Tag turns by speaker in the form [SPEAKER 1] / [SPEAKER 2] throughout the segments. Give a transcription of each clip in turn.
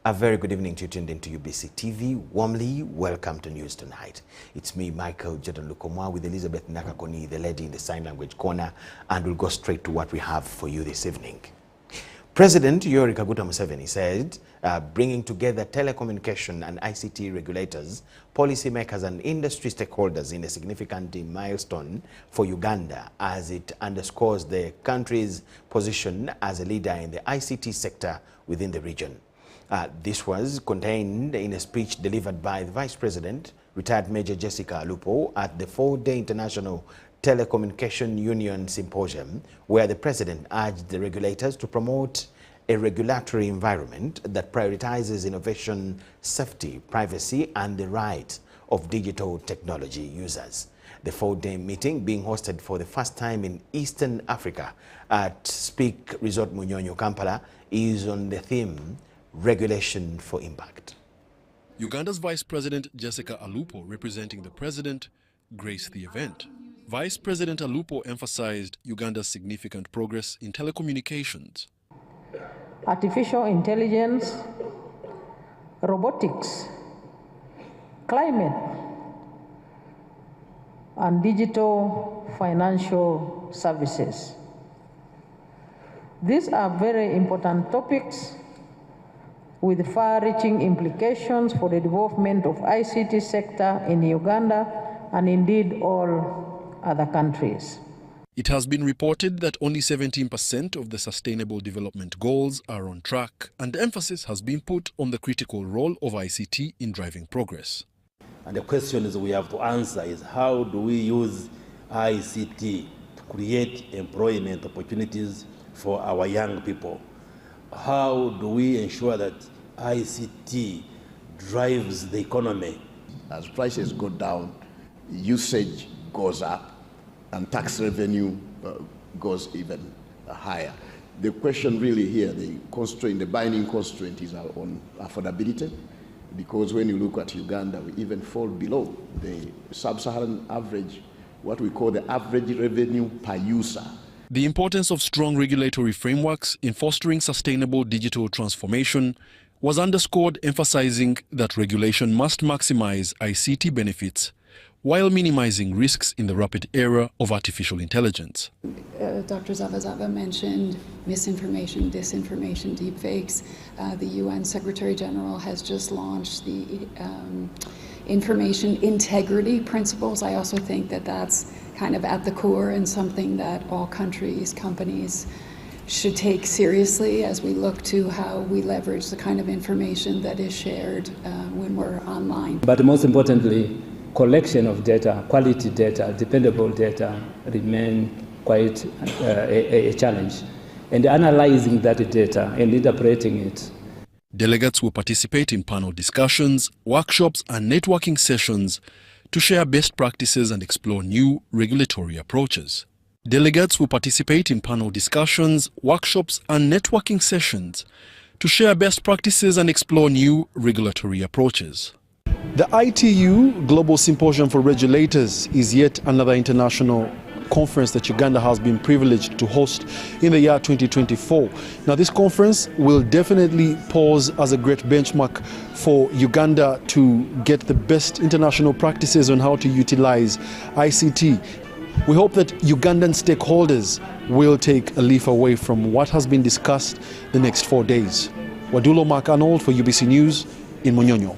[SPEAKER 1] A very good evening to you tuned into UBC TV. Warmly welcome to News Tonight. It's me, Micheal Lukomwa, with Elizabeth Nakakoni, the lady in the sign language corner, and we'll go straight to what we have for you this evening. President Yoweri Kaguta Museveni said bringing together telecommunication and ICT regulators, policymakers and industry stakeholders in a significant milestone for Uganda as it underscores the country's position as a leader in the ICT sector within the region. This was contained in a speech delivered by the Vice President, retired Major Jessica Alupo, at the 4-day International Telecommunication Union Symposium, where the President urged the regulators to promote a regulatory environment that prioritizes innovation, safety, privacy, and the rights of digital technology users. The 4-day meeting, being hosted for the first time in Eastern Africa at Speak Resort Munyonyo, Kampala, is on the theme Regulation for Impact.
[SPEAKER 2] Uganda's Vice President Jessica Alupo, representing the President, graced the event. Vice President Alupo emphasized Uganda's significant progress in telecommunications.
[SPEAKER 3] Artificial intelligence, robotics, climate, and digital financial services. These are very important topics with far-reaching implications for the development of ICT sector in Uganda and indeed all other countries.
[SPEAKER 2] It has been reported that only 17% of the Sustainable Development Goals are on track, and emphasis has been put on the critical role of ICT in driving progress.
[SPEAKER 4] And the question is we have to answer is how do we use ICT to create employment opportunities for our young people? How do we ensure that ICT drives the economy?
[SPEAKER 5] As prices go down, usage goes up, and tax revenue goes even higher. The question really here, the constraint, the binding constraint is on affordability, because when you look at Uganda, we even fall below the sub-Saharan average, what we call the average revenue per user.
[SPEAKER 2] The importance of strong regulatory frameworks in fostering sustainable digital transformation was underscored, emphasizing that regulation must maximize ICT benefits while minimizing risks in the rapid era of artificial intelligence.
[SPEAKER 6] Dr. Zavazava mentioned misinformation, disinformation, deepfakes. The UN Secretary General has just launched the information integrity principles. I also think that that's kind of at the core and something that all countries, companies should take seriously as we look to how we leverage the kind of information that is shared when we're online.
[SPEAKER 7] But most importantly, collection of data, quality data, dependable data remain quite a challenge. And analyzing that data and interpreting it.
[SPEAKER 2] Delegates will participate in panel discussions, workshops and networking sessions to share best practices and explore new regulatory approaches. Delegates will participate in panel discussions, workshops and networking sessions to share best practices and explore new regulatory approaches.
[SPEAKER 8] The ITU Global Symposium for Regulators is yet another international conference that Uganda has been privileged to host in the year 2024. Now, this conference will definitely pose as a great benchmark for Uganda to get the best international practices on how to utilize ICT. We hope that Ugandan stakeholders will take a leaf away from what has been discussed the next 4 days. Wadulo Mark Arnold for UBC News in Munyonyo.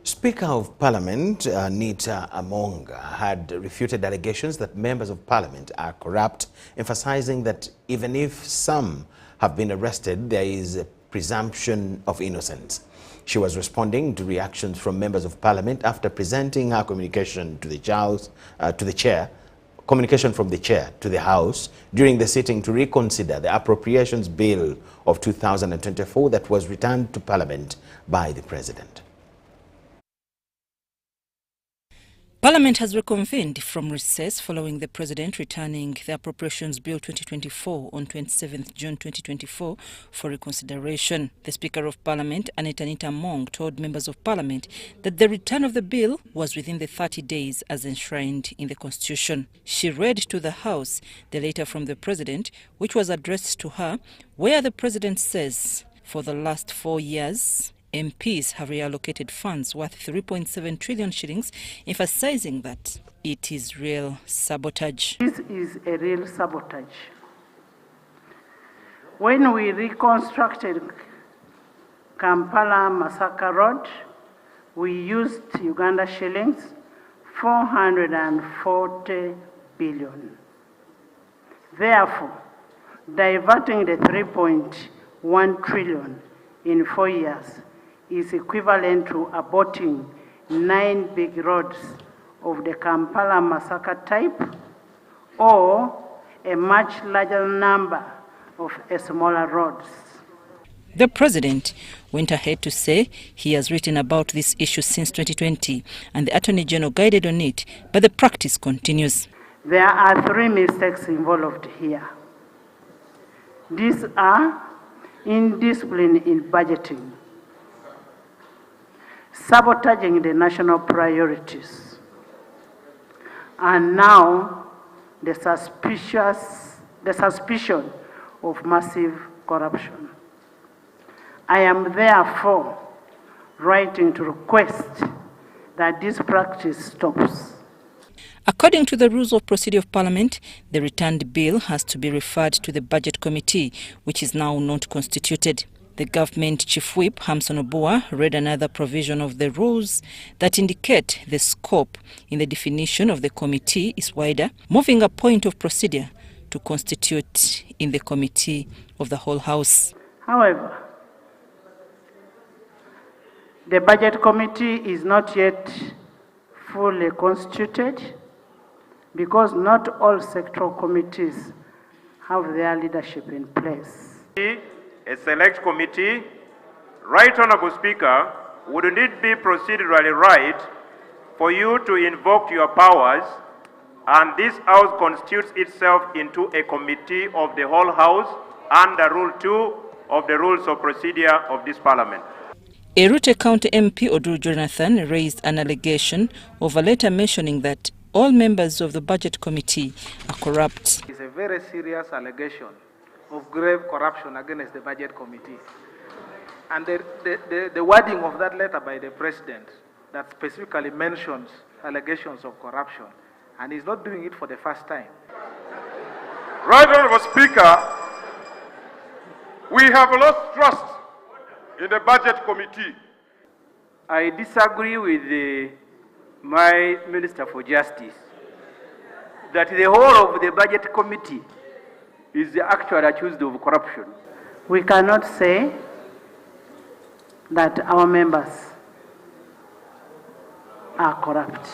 [SPEAKER 1] Speaker of Parliament, Nita Among, had refuted allegations that members of Parliament are corrupt, emphasizing that even if some have been arrested, there is a presumption of innocence. She was responding to reactions from members of Parliament after presenting her communication to the communication from the chair to the House during the sitting to reconsider the Appropriations Bill of 2024 that was returned to Parliament by the President.
[SPEAKER 9] Parliament has reconvened from recess following the President returning the Appropriations Bill 2024 on 27th June 2024 for reconsideration. The Speaker of Parliament, Nita Among, told members of Parliament that the return of the bill was within the 30 days as enshrined in the Constitution. She read to the House the letter from the President, which was addressed to her, where the President says For the last 4 years, MPs have reallocated funds worth 3.7 trillion shillings, emphasizing that it is real sabotage.
[SPEAKER 10] This is a real sabotage. When we reconstructed Kampala-Masaka Road, we used Uganda shillings 440 billion. Therefore, diverting the 3.1 trillion in 4 years is equivalent to aborting 9 big roads of the Kampala-Masaka type, or a much larger number of smaller roads.
[SPEAKER 9] The president went ahead to say he has written about this issue since 2020 and the Attorney General guided on it, but the practice continues.
[SPEAKER 10] There are 3 mistakes involved here. These are indiscipline in budgeting, sabotaging the national priorities, and now the suspicion of massive corruption. I am therefore writing to request that this practice stops.
[SPEAKER 9] According to the rules of procedure of Parliament, the returned bill has to be referred to the Budget Committee, which is now not constituted. The government chief whip, Hamson Obua, read another provision of the rules that indicate the scope in the definition of the committee is wider, moving a point of procedure to constitute in the committee of the whole House.
[SPEAKER 10] However, the Budget Committee is not yet fully constituted because not all sectoral committees have their leadership in place.
[SPEAKER 11] A select committee, Right Honourable Speaker, wouldn't it be procedurally right for you to invoke your powers and this House constitutes itself into a committee of the whole House under Rule 2 of the Rules of Procedure of this Parliament?
[SPEAKER 9] A Rotary County MP, Oduru Jonathan, raised an allegation of a letter mentioning that all members of the Budget Committee are corrupt.
[SPEAKER 12] It's a very serious allegation of grave corruption against the Budget Committee. And the wording of that letter by the President that specifically mentions allegations of corruption, and he's not doing it for the first time.
[SPEAKER 11] Right Honourable Speaker, we have lost trust in the Budget Committee.
[SPEAKER 12] I disagree with my Minister for Justice that the whole of the Budget Committee is actually accused of corruption.
[SPEAKER 10] We cannot say that our members are corrupt.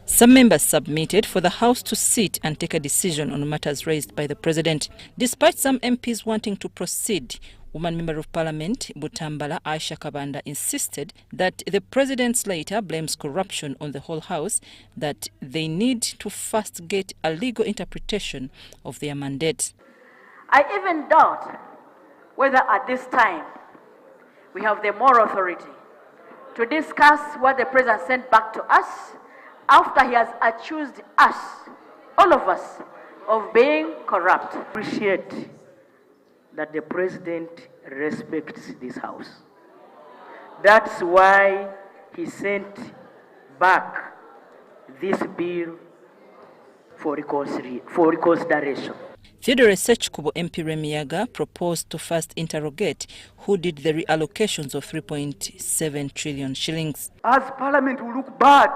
[SPEAKER 9] Some members submitted for the House to sit and take a decision on matters raised by the President. Despite some MPs wanting to proceed, Woman Member of Parliament Butambala Aisha Kabanda insisted that the President's letter blames corruption on the whole House, that they need to first get a legal interpretation of their mandate.
[SPEAKER 13] I even doubt whether at this time we have the moral authority to discuss what the President sent back to us after he has accused us, all of us, of being corrupt.
[SPEAKER 10] Appreciate that the President respects this House. That's why he sent back this bill for reconsideration.
[SPEAKER 9] Theodore Sechkubo MP Remiyaga proposed to first interrogate who did the reallocations of 3.7 trillion shillings.
[SPEAKER 12] As Parliament will look bad.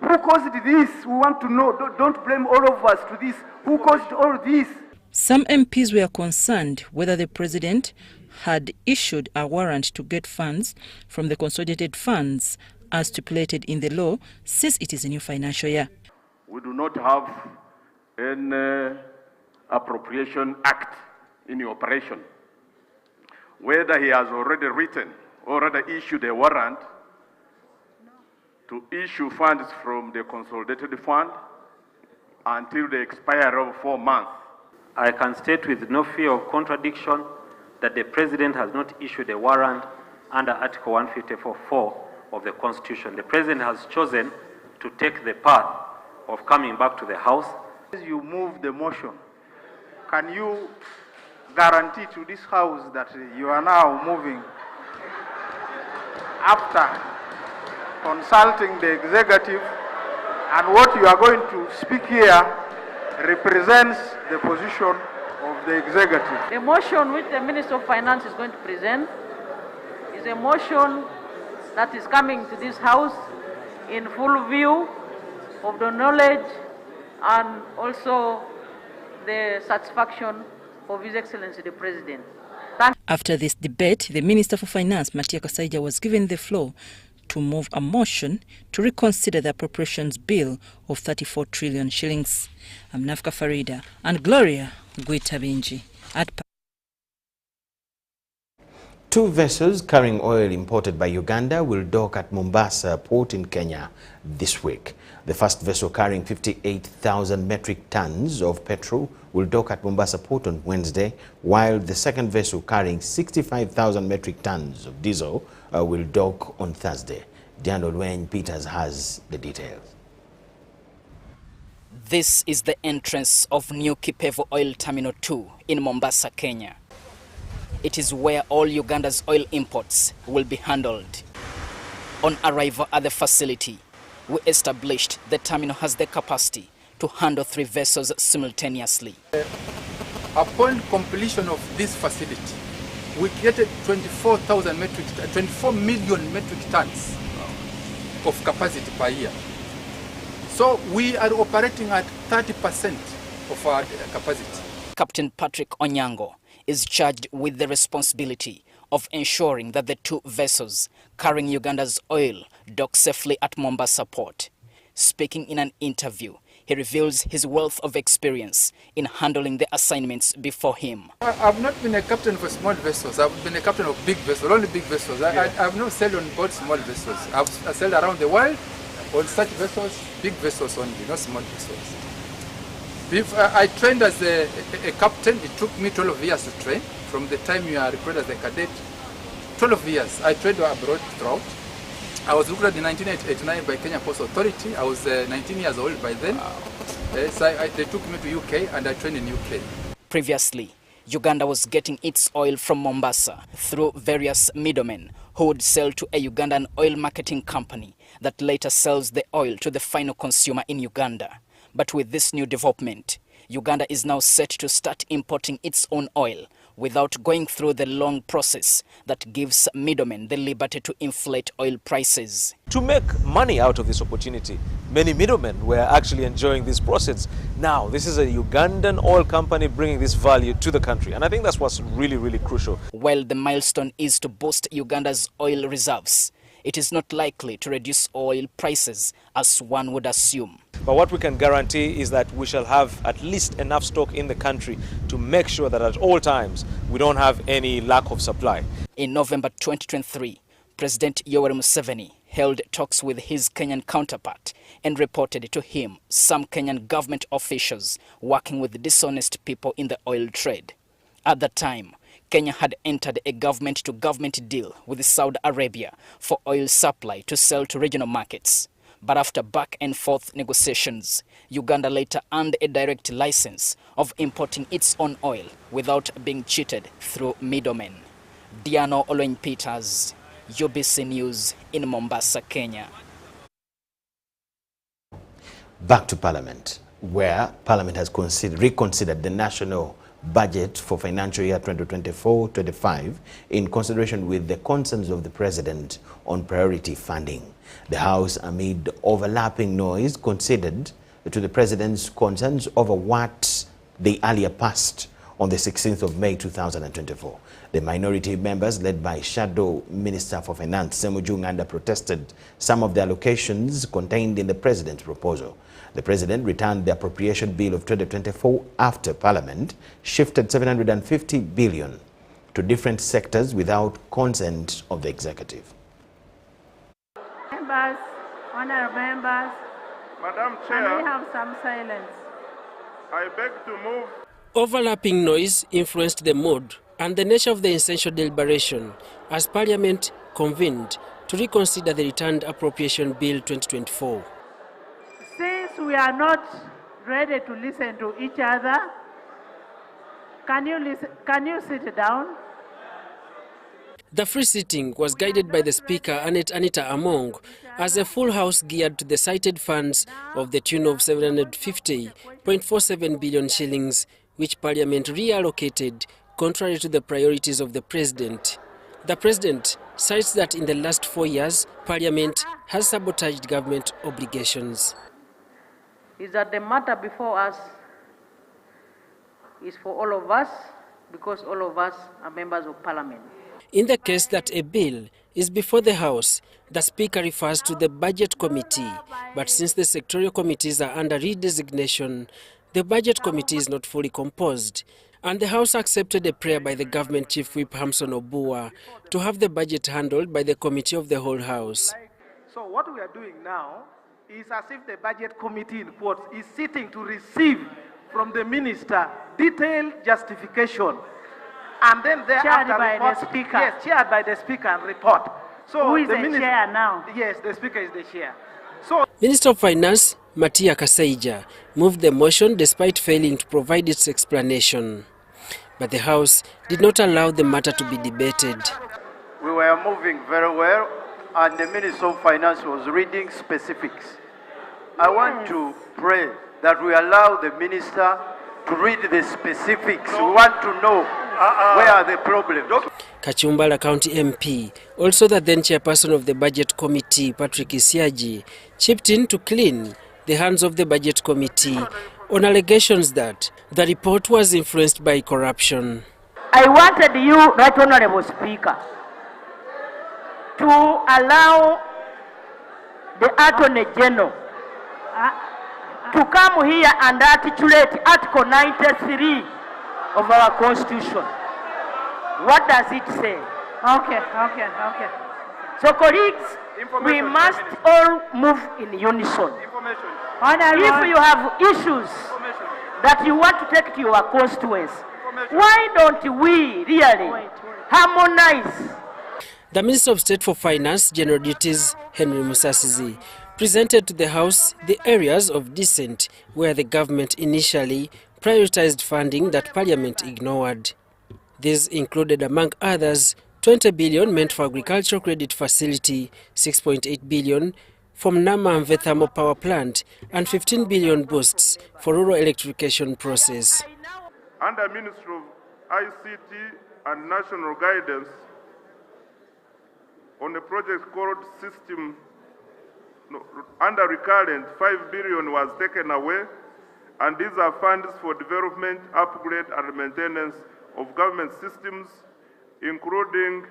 [SPEAKER 12] Who caused this? We want to know. Don't blame all of us to this. Who caused all this?
[SPEAKER 9] Some MPs were concerned whether the President had issued a warrant to get funds from the consolidated funds as stipulated in the law, since it is a new financial year.
[SPEAKER 11] We do not have an appropriation act in operation. Whether he has already written or already issued a warrant to issue funds from the consolidated fund until the expiry of 4 months.
[SPEAKER 14] I can state with no fear of contradiction that the President has not issued a warrant under Article 154(4) of the Constitution. The President has chosen to take the path of coming back to the House.
[SPEAKER 12] As you move the motion, can you guarantee to this House that you are now moving after consulting the executive, and what you are going to speak here represents the position of the executive.
[SPEAKER 10] The motion which the Minister of Finance is going to present is a motion that is coming to this House in full view of the knowledge and also the satisfaction of His Excellency the President.
[SPEAKER 9] After this debate, the Minister for Finance, Micheal, was given the floor to move a motion to reconsider the appropriations bill of 34 trillion shillings. I'm Nafka Farida and Gloria Guitabinji at
[SPEAKER 1] 2 vessels carrying oil imported by Uganda will dock at Mombasa port in Kenya this week. The first vessel carrying 58,000 metric tons of petrol will dock at Mombasa port on Wednesday, while the second vessel carrying 65,000 metric tons of diesel will dock on Thursday. Diano Lwen Peters has the details.
[SPEAKER 15] This is the entrance of New Kipevu Oil Terminal 2 in Mombasa, Kenya. It is where all Uganda's oil imports will be handled. On arrival at the facility, we established the terminal has the capacity to handle 3 vessels simultaneously.
[SPEAKER 16] Upon completion of this facility, we created 24 million metric tons of capacity per year. So we are operating at 30% of our capacity.
[SPEAKER 15] Captain Patrick Onyango is charged with the responsibility of ensuring that the 2 vessels carrying Uganda's oil dock safely at Mombasa port. Speaking in an interview, he reveals his wealth of experience in handling the assignments before him.
[SPEAKER 16] I've not been a captain for small vessels. I've been a captain of big vessels, only big vessels. Yeah. I've not sailed on board small vessels. I've sailed around the world on such vessels, big vessels only, not small vessels. If I trained as a captain, it took me 12 years to train. From the time you are recruited as a cadet, 12 years. I trained abroad throughout. I was recruited in 1989 by Kenya Ports Authority. I was 19 years old by then. Wow. So they took me to UK and I trained in UK.
[SPEAKER 15] Previously, Uganda was getting its oil from Mombasa through various middlemen who would sell to a Ugandan oil marketing company that later sells the oil to the final consumer in Uganda. But with this new development, Uganda is now set to start importing its own oil without going through the long process that gives middlemen the liberty to inflate oil prices.
[SPEAKER 17] To make money out of this opportunity, many middlemen were actually enjoying this process. Now, this is a Ugandan oil company bringing this value to the country, and I think that's what's really, really crucial.
[SPEAKER 15] While the milestone is to boost Uganda's oil reserves, it is not likely to reduce oil prices as one would assume.
[SPEAKER 17] But what we can guarantee is that we shall have at least enough stock in the country to make sure that at all times we don't have any lack of supply.
[SPEAKER 15] In November 2023, President Yoweri Museveni held talks with his Kenyan counterpart and reported to him some Kenyan government officials working with dishonest people in the oil trade. At that time, Kenya had entered a government-to-government deal with Saudi Arabia for oil supply to sell to regional markets. But after back-and-forth negotiations, Uganda later earned a direct license of importing its own oil without being cheated through middlemen. Diano Lwen Peters, UBC News in Mombasa, Kenya.
[SPEAKER 1] Back to Parliament, where Parliament has reconsidered the national budget for financial year 2024-25 in consideration with the concerns of the President on priority funding. The House, amid overlapping noise, conceded to the President's concerns over what they earlier passed on the 16th of May 2024. The minority members, led by Shadow Minister for Finance Ssemujju Nganda, protested some of the allocations contained in the President's proposal. The President returned the appropriation bill of 2024 after Parliament shifted 750 billion to different sectors without consent of the Executive.
[SPEAKER 10] Members, honorable members,
[SPEAKER 11] Madam
[SPEAKER 10] can we
[SPEAKER 11] Chair,
[SPEAKER 10] have some silence?
[SPEAKER 11] I beg to move.
[SPEAKER 18] Overlapping noise influenced the mood and the nature of the essential deliberation as Parliament convened to reconsider the returned appropriation bill 2024.
[SPEAKER 10] Since we are not ready to listen to each other, Can you sit down?
[SPEAKER 18] The free sitting was guided by the Speaker, Anita Among, as a full house geared to the cited funds of the tune of 750.47 billion shillings, which Parliament reallocated contrary to the priorities of the President. The President cites that in the last 4 years, Parliament has sabotaged government obligations.
[SPEAKER 10] Is that the matter before us is for all of us, because all of us are members of Parliament.
[SPEAKER 18] In the case that a bill is before the House, the Speaker refers to the Budget Committee, but since the sectorial committees are under redesignation, the Budget Committee is not fully composed, and the House accepted a prayer by the Government Chief Whip Hamson Obua to have the budget handled by the Committee of the Whole House.
[SPEAKER 12] So what we are doing now is as if the Budget Committee, in quotes, is sitting to receive from the Minister detailed justification, and then thereafter
[SPEAKER 10] by the Speaker.
[SPEAKER 12] Yes, chaired by the Speaker and report. So
[SPEAKER 10] who is
[SPEAKER 12] the
[SPEAKER 10] the chair now?
[SPEAKER 12] Yes, the Speaker is the chair. So
[SPEAKER 18] Minister of Finance, Matia Kasaija, moved the motion despite failing to provide its explanation. But the House did not allow the matter to be debated.
[SPEAKER 19] We were moving very well, and the Minister of Finance was reading specifics. I want to pray that we allow the Minister to read the specifics. We want to know where are the problems.
[SPEAKER 18] Kachumbala County MP, also the then chairperson of the Budget Committee, Patrick Isiaji, chipped in to clean the hands of the Budget Committee on allegations that the report was influenced by corruption.
[SPEAKER 10] I wanted you, Right Honorable Speaker, to allow the Attorney General to come here and articulate Article 93 of our Constitution. What does it say? Okay. So colleagues, we must all move in unison. If you have issues that you want to take to your constituents, why don't we really harmonize?
[SPEAKER 18] The Minister of State for Finance, General Duties, Henry Musasizi, presented to the House the areas of dissent where the government initially prioritized funding that Parliament ignored. These included, among others, 20 billion meant for agricultural credit facility, 6.8 billion from Namamve thermal power plant, and 15 billion boosts for rural electrification process.
[SPEAKER 20] Under Ministry of ICT and National Guidance, on a project called System, under recurrent, 5 billion was taken away, and these are funds for development, upgrade, and maintenance of government systems, including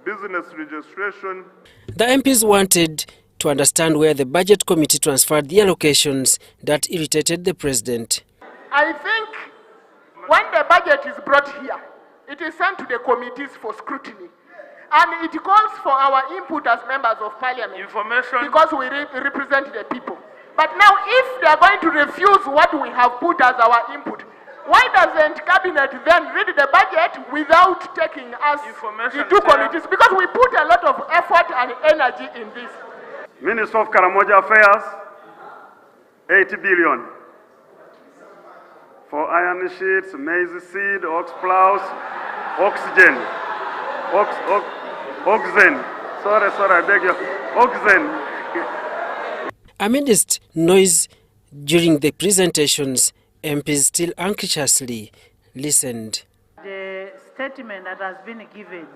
[SPEAKER 20] business registration.
[SPEAKER 18] The MPs wanted to understand where the Budget Committee transferred the allocations that irritated the President.
[SPEAKER 21] I think when the budget is brought here, it is sent to the committees for scrutiny. And it calls for our input as members of Parliament. Information. Because we represent the people. But now if they are going to refuse what we have put as our input, why doesn't Cabinet then read the budget without taking us into committees? Because we put a lot of effort and energy in this.
[SPEAKER 20] Minister of Karamoja Affairs, 80 billion. For iron sheets, maize seed, ox plows, oxygen, oxen. Sorry, I beg you. Oxen.
[SPEAKER 18] Amidst noise during the presentations, MPs still anxiously listened.
[SPEAKER 10] The statement that has been given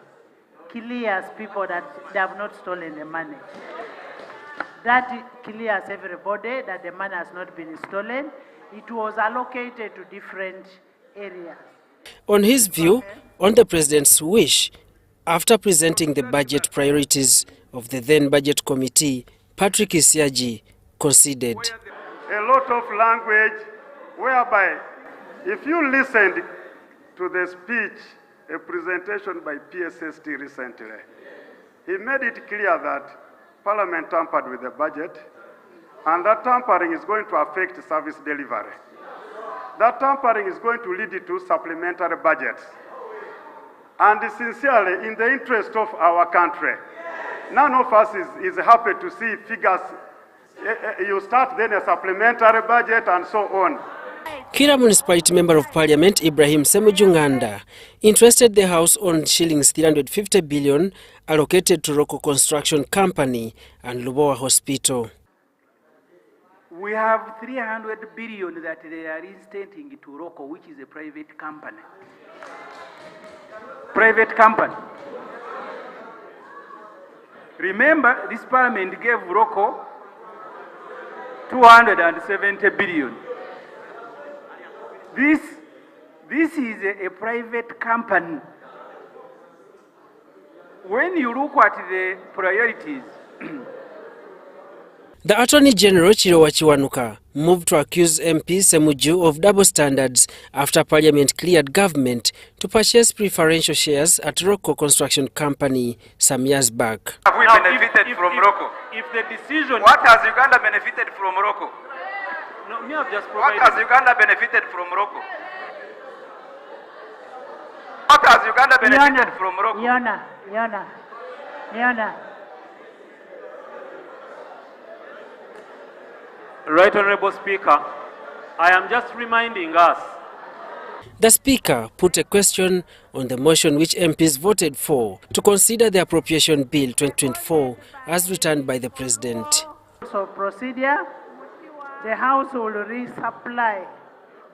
[SPEAKER 10] clears people that they have not stolen the money. That clears everybody that the money has not been stolen. It was allocated to different areas.
[SPEAKER 18] On his view, on the President's wish, after presenting the budget priorities of the then Budget Committee, Patrick Isiaji conceded.
[SPEAKER 20] A lot of language whereby if you listened to the speech, a presentation by PSST recently, he made it clear that Parliament tampered with the budget, and that tampering is going to affect service delivery. That tampering is going to lead to supplementary budgets. And sincerely, in the interest of our country, none of us is happy to see figures. You start then a supplementary budget and so on.
[SPEAKER 18] Kira Municipality Member of Parliament Ibrahim Semujunganda interested the House on shillings 350 billion allocated to Roko Construction Company and Lubowa Hospital.
[SPEAKER 3] We have 300 billion that they are instating to Roko, which is a private company. Private company. Remember, this parliament gave Roko 270 billion. This is a private company. When you look at the priorities,
[SPEAKER 18] the Attorney General Chirowa Chiwanuka moved to accuse MP Semuju of double standards after Parliament cleared government to purchase preferential shares at Roko Construction Company some years back.
[SPEAKER 22] Have we benefited from Roko?
[SPEAKER 3] If the decision...
[SPEAKER 22] What has Uganda benefited from Roko?
[SPEAKER 3] No, me have just
[SPEAKER 22] provided... What has Uganda benefited from Roko? What has Uganda benefited from Roko?
[SPEAKER 3] Yona. Right, Honorable Speaker, I am just reminding us.
[SPEAKER 18] The Speaker put a question on the motion which MPs voted for to consider the Appropriation Bill 2024 as returned by the President.
[SPEAKER 10] So procedure, the House will resupply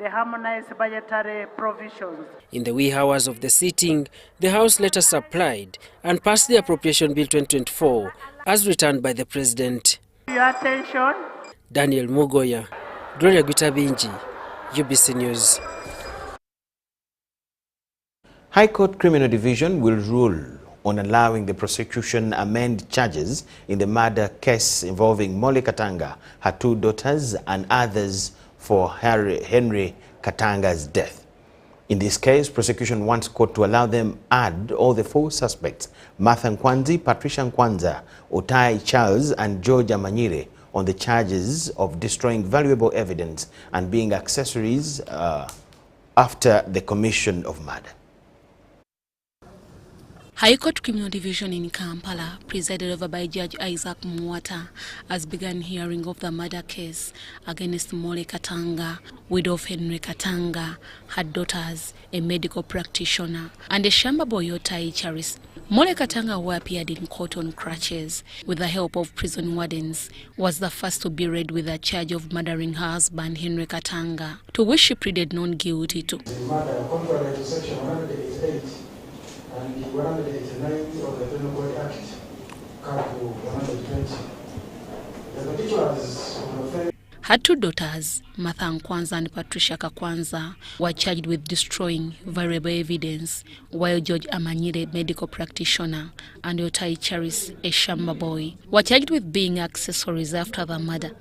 [SPEAKER 10] the harmonized budgetary provisions.
[SPEAKER 18] In the wee hours of the sitting, the House later supplied and passed the Appropriation Bill 2024 as returned by the President.
[SPEAKER 10] Your attention.
[SPEAKER 18] Daniel Mugoya, Gloria Gutabinji, UBC News.
[SPEAKER 1] High Court Criminal Division will rule on allowing the prosecution amend charges in the murder case involving Molly Katanga, her two daughters, and others for Henry Katanga's death. In this case, prosecution wants court to allow them add all the four suspects, Martha Nkwanzi, Patricia Nkwanza, Otai Charles, and George Amanyire, on the charges of destroying valuable evidence and being accessories after the commission of murder.
[SPEAKER 23] High Court Criminal Division in Kampala, presided over by Judge Isaac Mwata, has begun hearing of the murder case against Molly Katanga, widow of Henry Katanga, her daughters, a medical practitioner, and a Shamba boy Otai Charis. Molly Katanga, who appeared in court on crutches with the help of prison wardens, was the first to be read with a charge of murdering her husband Henry Katanga, to which she pleaded not guilty to.
[SPEAKER 24] The murder, contrary to Section 188 and 189 of the Penal Code Act, Couple 120. The particulars of the offense.
[SPEAKER 23] Her two daughters, Martha Nkwanza and Patricia Kakwanza, were charged with destroying valuable evidence, while George Amanyire, medical practitioner, and Otai Charis, a Shamba boy, were charged with being accessories after the murder.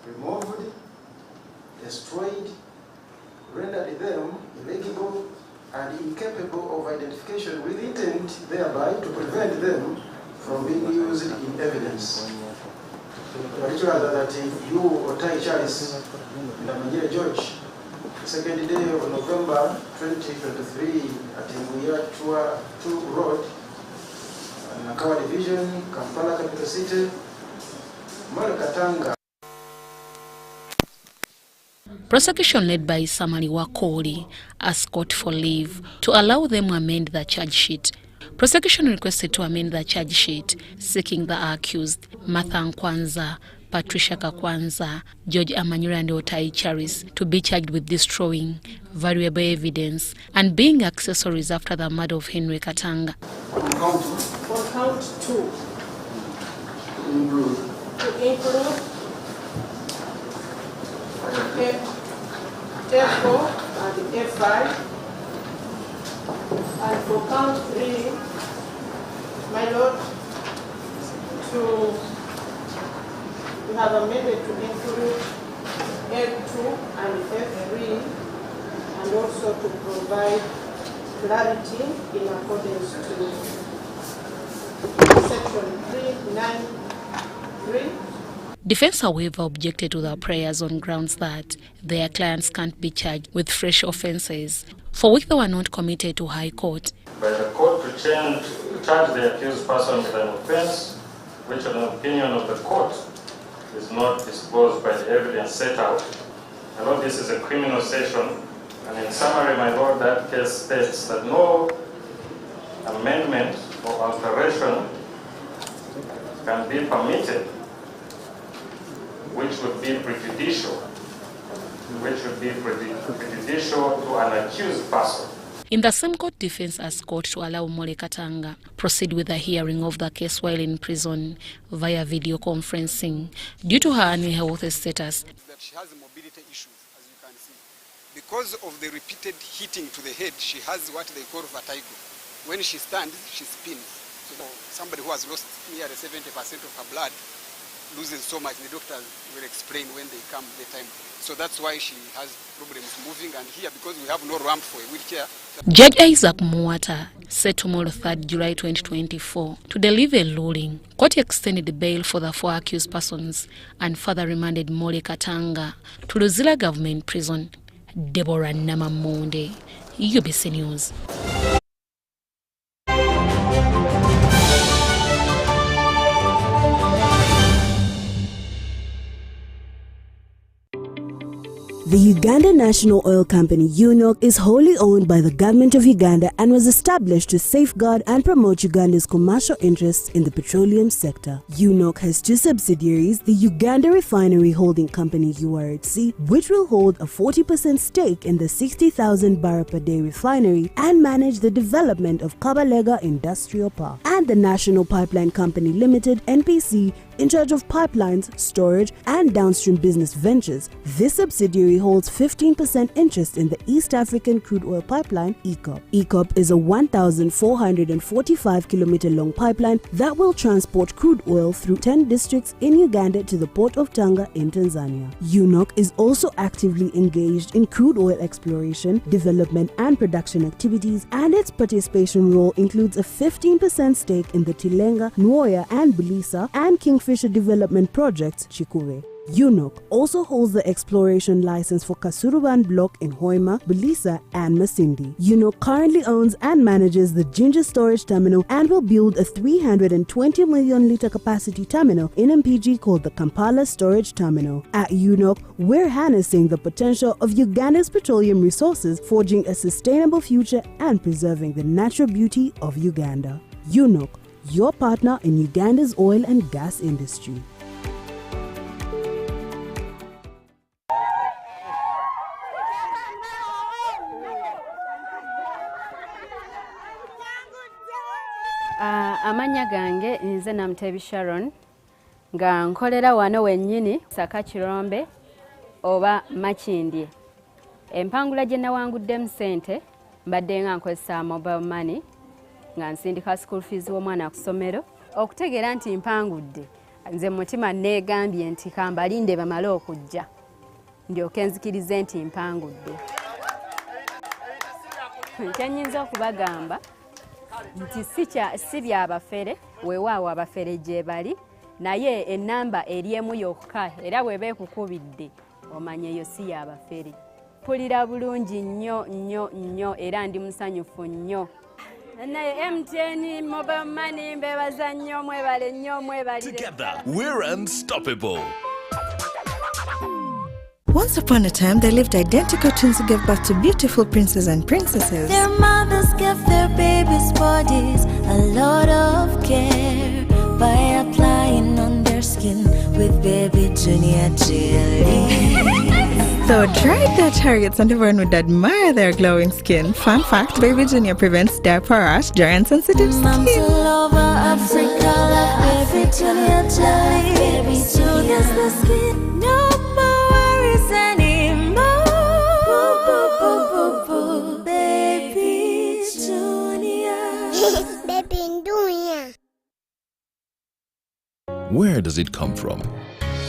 [SPEAKER 24] Removed, destroyed, rendered them illegible and incapable of identification with intent thereby to prevent them from being used in evidence. The particulars are that you, Otai Charles, and Amanyire George, the second day of November 2023 at Imbuya 2 Road, Nakawa Division, Kampala Capital City, Molly Katanga.
[SPEAKER 23] Prosecution led by Samali Wakoli asked court for leave to allow them to amend the charge sheet. Prosecution requested to amend the charge sheet, seeking the accused, Martha Nkwanza, Patricia Kakwanza, George Amanyire and Otai Charis, to be charged with destroying valuable evidence and being accessories after the murder of Henry Katanga.
[SPEAKER 10] For count 2. To include F4 and F5. And for count 3, my lord, we have amended to include F2 and F3, and also to provide clarity in accordance to Section 393.
[SPEAKER 23] Defense, however, objected to the prayers on grounds that their clients can't be charged with fresh offences, for which they were not committed to High Court.
[SPEAKER 25] By the court to charge the accused person with an offence, which in the opinion of the court is not disclosed by the evidence set out, I know this is a criminal session, and in summary, my Lord, that case states that no amendment or alteration can be permitted which would be prejudicial to an accused person.
[SPEAKER 23] In the same court, defense asked court to allow Micheal Katanga proceed with the hearing of the case while in prison via video conferencing due to her unhealthy status.
[SPEAKER 2] That she has mobility issues, as you can see. Because of the repeated hitting to the head, she has what they call vertigo. When she stands, she spins. So somebody who has lost nearly 70% of her blood loses so much. The doctors will explain when they come the time. So that's why she has problems moving, and here, because we have no ramp for a wheelchair.
[SPEAKER 23] Judge Isaac Muwata said tomorrow, 3rd July 2024, to deliver a ruling. Court extended the bail for the 4 accused persons and further remanded Micheal Katanga to Luzira Government Prison. Deborah Namamonde, UBC News.
[SPEAKER 4] The Uganda National Oil Company, UNOC, is wholly owned by the government of Uganda and was established to safeguard and promote Uganda's commercial interests in the petroleum sector. UNOC has 2 subsidiaries, the Uganda Refinery Holding Company, URHC, which will hold a 40% stake in the 60,000 barrel per day refinery and manage the development of Kabalega Industrial Park, and the National Pipeline Company Limited, NPC, in charge of pipelines, storage, and downstream business ventures. This subsidiary holds 15% interest in the East African Crude Oil Pipeline, EACOP. EACOP is a 1,445-kilometer long pipeline that will transport crude oil through 10 districts in Uganda to the port of Tanga in Tanzania. UNOC is also actively engaged in crude oil exploration, development, and production activities, and its participation role includes a 15% stake in the Tilenga, Nwoya, and Bulisa, and Kingfisher development projects, Chikure. UNOC also holds the exploration license for Kasuruban Block in Hoima, Bulisa, and Masindi. UNOC currently owns and manages the Ginger Storage Terminal and will build a 320 million litre capacity terminal in MPG called the Kampala Storage Terminal. At UNOC, we're harnessing the potential of Uganda's petroleum resources, forging a sustainable future and preserving the natural beauty of Uganda. UNOC, your partner in Uganda's oil and gas industry.
[SPEAKER 5] Amanya gange nze Namtebi Sharon nga nkolera wano wennyini Saka Kirombe oba Makindye. Empangula gye nawanguddemu ssente mbadde nga nkozesa mobile money nga nsindika school fees w'omwana ku ssomero. Okutegeera nti mpangudde, nze mutima neegambye nti kambalinde bamale okujja ndyoke nzikirize nti mpangudde. Kyennyinza okubagamba nti si byabafere, weewaawo abafere gye bali, naye ennamba eri emu yokka, era bw'eba ekukubidde omanya eyo si yabafere. Mpulira bulungi nnyo nnyo nnyo era ndi musanyufu nnyo. Naye MTN mobile money mbebaza nnyo, mwebale nnyo, mwebalire.
[SPEAKER 6] Together, we're unstoppable.
[SPEAKER 7] Once upon a time, there lived identical twins who gave birth to beautiful princes and princesses.
[SPEAKER 26] Their mothers gave their babies' bodies a lot of care by applying on their skin with Baby Junior jelly.
[SPEAKER 7] Though dried their targets and everyone would admire their glowing skin. Fun fact, Baby Junior prevents diaper rash, dry and sensitive skin.
[SPEAKER 26] Moms all over Africa like Baby Junior jelly. Baby Junior's the skin. No more worries anymore. Boo, boo, boo, boo, boo. Baby Junior. Baby Junior.
[SPEAKER 6] Where does it come from?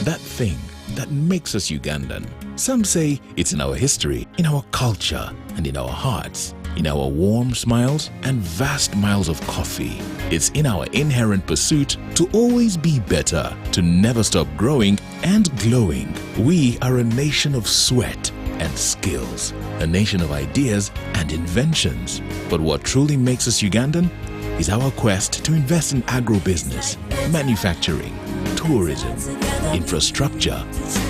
[SPEAKER 6] That thing that makes us Ugandan. Some say it's in our history, in our culture, and in our hearts, in our warm smiles and vast miles of coffee. It's in our inherent pursuit to always be better, to never stop growing and glowing. We are a nation of sweat and skills, a nation of ideas and inventions. But what truly makes us Ugandan is our quest to invest in agro-business, manufacturing, tourism, infrastructure,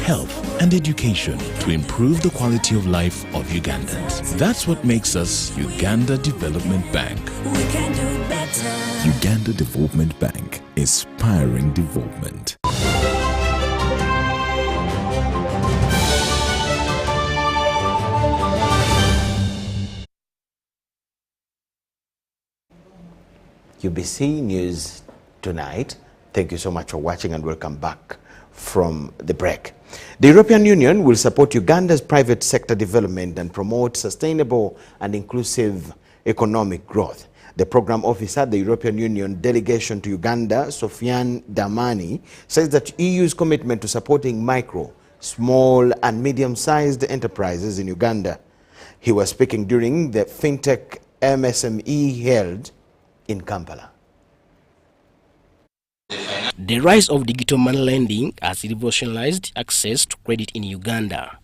[SPEAKER 6] health, and education to improve the quality of life of Ugandans. That's what makes us Uganda Development Bank.
[SPEAKER 26] We can do better.
[SPEAKER 6] Uganda Development Bank, inspiring development.
[SPEAKER 1] UBC News Tonight. Thank you so much for watching and welcome back from the break. The European Union will support Uganda's private sector development and promote sustainable and inclusive economic growth. The program officer at the European Union delegation to Uganda, Sofiane Damani, says that EU's commitment to supporting micro, small and medium-sized enterprises in Uganda. He was speaking during the Fintech MSME held in Kampala.
[SPEAKER 8] The rise of digital money lending has revolutionized access to credit in Uganda,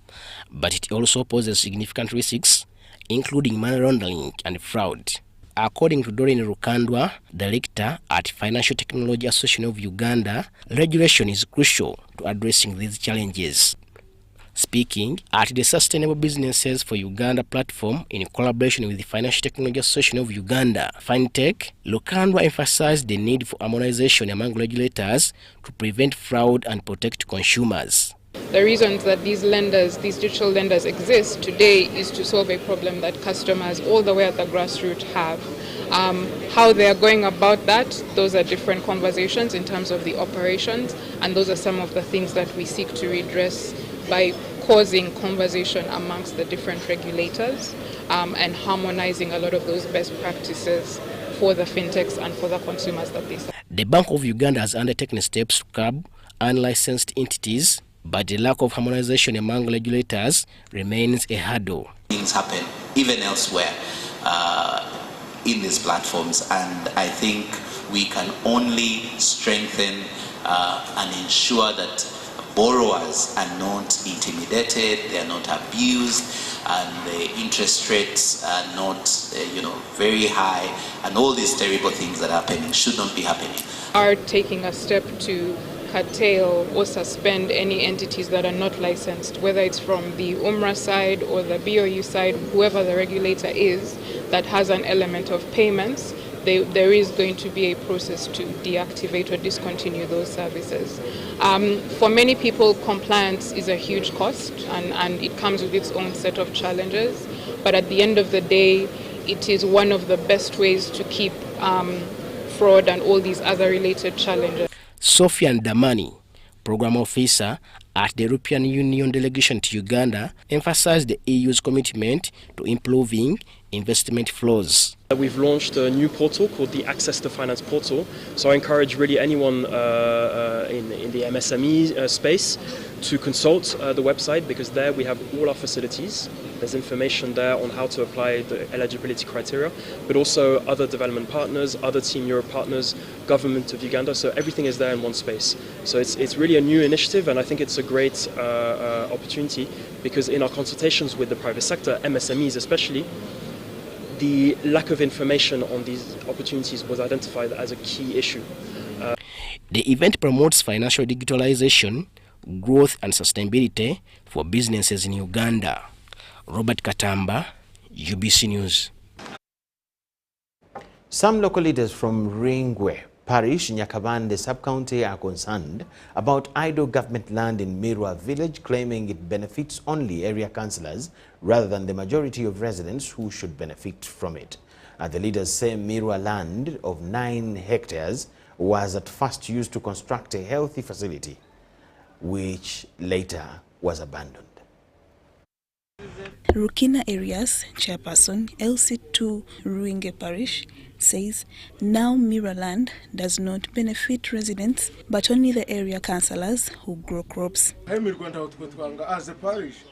[SPEAKER 8] but it also poses significant risks, including money laundering and fraud. According to Doreen Rukandwa, director at Financial Technology Association of Uganda, regulation is crucial to addressing these challenges. Speaking at the Sustainable Businesses for Uganda platform in collaboration with the Financial Technology Association of Uganda, Fintech, Lukomwa emphasized the need for harmonization among regulators to prevent fraud and protect consumers.
[SPEAKER 9] The reasons that these lenders, these digital lenders exist today is to solve a problem that customers all the way at the grassroots have. How they are going about that, those are different conversations in terms of the operations, and those are some of the things that we seek to redress by causing conversation amongst the different regulators and harmonizing a lot of those best practices for the fintechs and for the consumers that they serve.
[SPEAKER 8] The Bank of Uganda has undertaken steps to curb unlicensed entities, but the lack of harmonization among regulators remains a hurdle.
[SPEAKER 13] Things happen even elsewhere in these platforms, and I think we can only strengthen and ensure that borrowers are not intimidated, they are not abused, and the interest rates are not, very high, and all these terrible things that are happening should not be happening.
[SPEAKER 9] Are taking a step to curtail or suspend any entities that are not licensed, whether it's from the UMRA side or the BOU side, whoever the regulator is that has an element of payments. There is going to be a process to deactivate or discontinue those services. For many people, compliance is a huge cost, and it comes with its own set of challenges. But at the end of the day, it is one of the best ways to keep fraud and all these other related challenges.
[SPEAKER 8] Sofiane Damani, program officer at the European Union delegation to Uganda, emphasized the EU's commitment to improving investment flows.
[SPEAKER 14] We've launched a new portal called the Access to Finance portal. So I encourage really anyone in the MSME space to consult the website, because there we have all our facilities. There's information there on how to apply the eligibility criteria, but also other development partners, other Team Europe partners, government of Uganda. So everything is there in one space. So it's really a new initiative, and I think it's a great opportunity, because in our consultations with the private sector, MSMEs especially, the lack of information on these opportunities was identified as a key issue.
[SPEAKER 8] The event promotes financial digitalization, growth and sustainability for businesses in Uganda. Robert Katamba, UBC News.
[SPEAKER 1] Some local leaders from Ringwe Parish, Nyakabande sub-county are concerned about idle government land in Mirwa village, claiming it benefits only area councillors rather than the majority of residents who should benefit from it. The leaders say Mirwa land of 9 hectares was at first used to construct a healthy facility, which later was abandoned.
[SPEAKER 16] Rukina Areas chairperson LC2 Ruinge Parish says now Mirwa land does not benefit residents but only the area councillors who grow crops.
[SPEAKER 17] As a parish,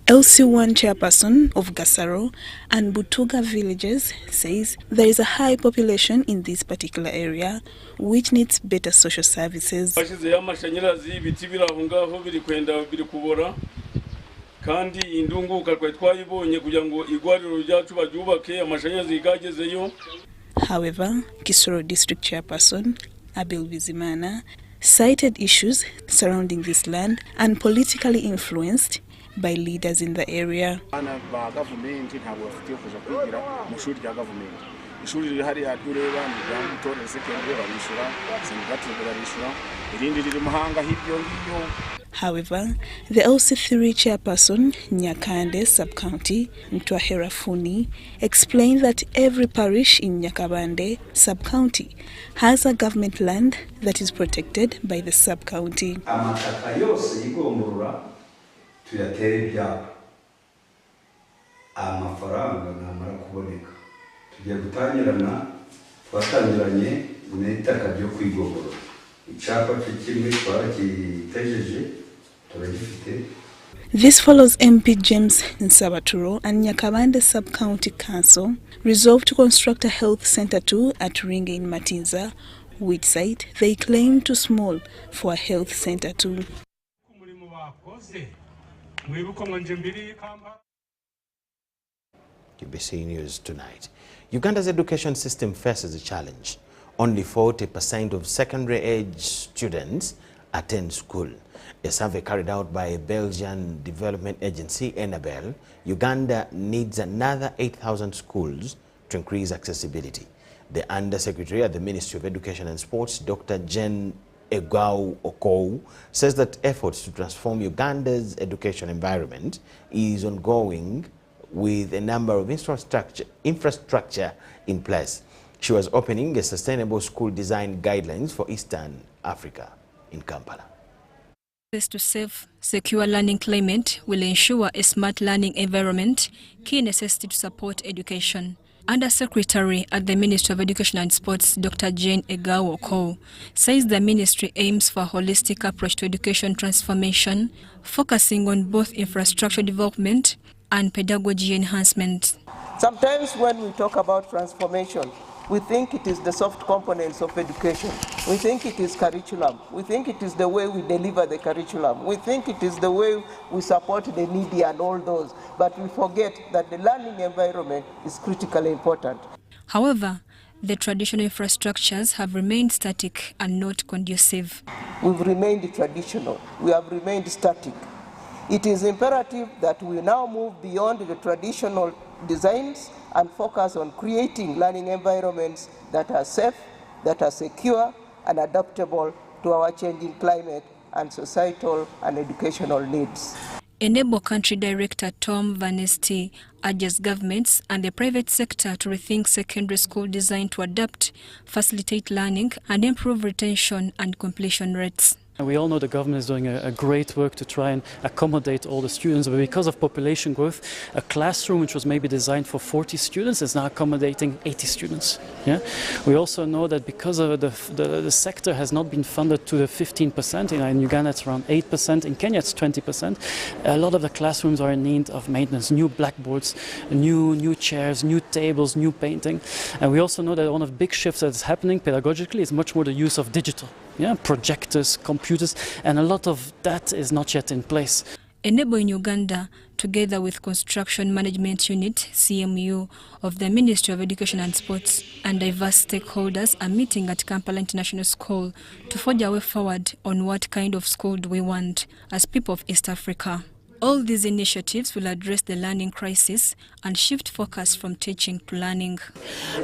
[SPEAKER 16] LC1 chairperson of Gasaro and Butuga villages says there is a high population in this particular area which needs better social services.
[SPEAKER 11] kandi indunguka twa twayibonye kugira ngo igwariro ryacu baryubake amashanyarazi igagezeyo.
[SPEAKER 16] However, Kisoro District Chairperson Abel Bizimana cited issues surrounding this land and politically influenced by leaders in the area. However, the LC3 chairperson, Nyakande Sub-County, Ntwahera Funi, explained that every parish in Nyakabande Sub-County has a government land that is protected by the sub-county. This follows MP James Nsabaturo and Nyakabande Sub-County Council resolved to construct a health center too at Ringe in Matinza, which site they claim too small for a health center too.
[SPEAKER 1] UBC News Tonight. Uganda's education system faces a challenge. Only 40% of secondary-age students attend school. A survey carried out by a Belgian development agency, Enabel, Uganda needs another 8,000 schools to increase accessibility. The Undersecretary at the Ministry of Education and Sports, Dr. Jen Egau Okou, says that efforts to transform Uganda's education environment is ongoing with a number of infrastructure in place. She was opening a sustainable school design guidelines for Eastern Africa in Kampala.
[SPEAKER 12] Access to safe, secure learning climate will ensure a smart learning environment, key necessity to support education. Undersecretary at the Ministry of Education and Sports, Dr. Jane Egawoko, says the ministry aims for a holistic approach to education transformation, focusing on both infrastructure development and pedagogy enhancement.
[SPEAKER 15] Sometimes when we talk about transformation, we think it is the soft components of education. We think it is curriculum. We think it is the way we deliver the curriculum. We think it is the way we support the needy and all those. But we forget that the learning environment is critically important.
[SPEAKER 12] However, the traditional infrastructures have remained static and not conducive.
[SPEAKER 15] We've remained traditional. We have remained static. It is imperative that we now move beyond the traditional designs and focus on creating learning environments that are safe, that are secure and adaptable to our changing climate and societal and educational needs.
[SPEAKER 12] Enable Country Director Tom Vanesti urges governments and the private sector to rethink secondary school design to adapt, facilitate learning and improve retention and completion rates.
[SPEAKER 19] We all know the government is doing a great work to try and accommodate all the students, but because of population growth, a classroom which was maybe designed for 40 students is now accommodating 80 students. Yeah? We also know that because of the sector has not been funded to the 15%, in Uganda it's around 8%, in Kenya it's 20%, a lot of the classrooms are in need of maintenance, new blackboards, new chairs, new tables, new painting. And we also know that one of the big shifts that's happening pedagogically is much more the use of digital. Yeah, projectors, computers, and a lot of that is not yet in place.
[SPEAKER 12] Enable in Uganda, together with Construction Management Unit, CMU, of the Ministry of Education and Sports, and diverse stakeholders are meeting at Kampala International School to forge a way forward on what kind of school do we want as people of East Africa. All these initiatives will address the learning crisis and shift focus from teaching to learning.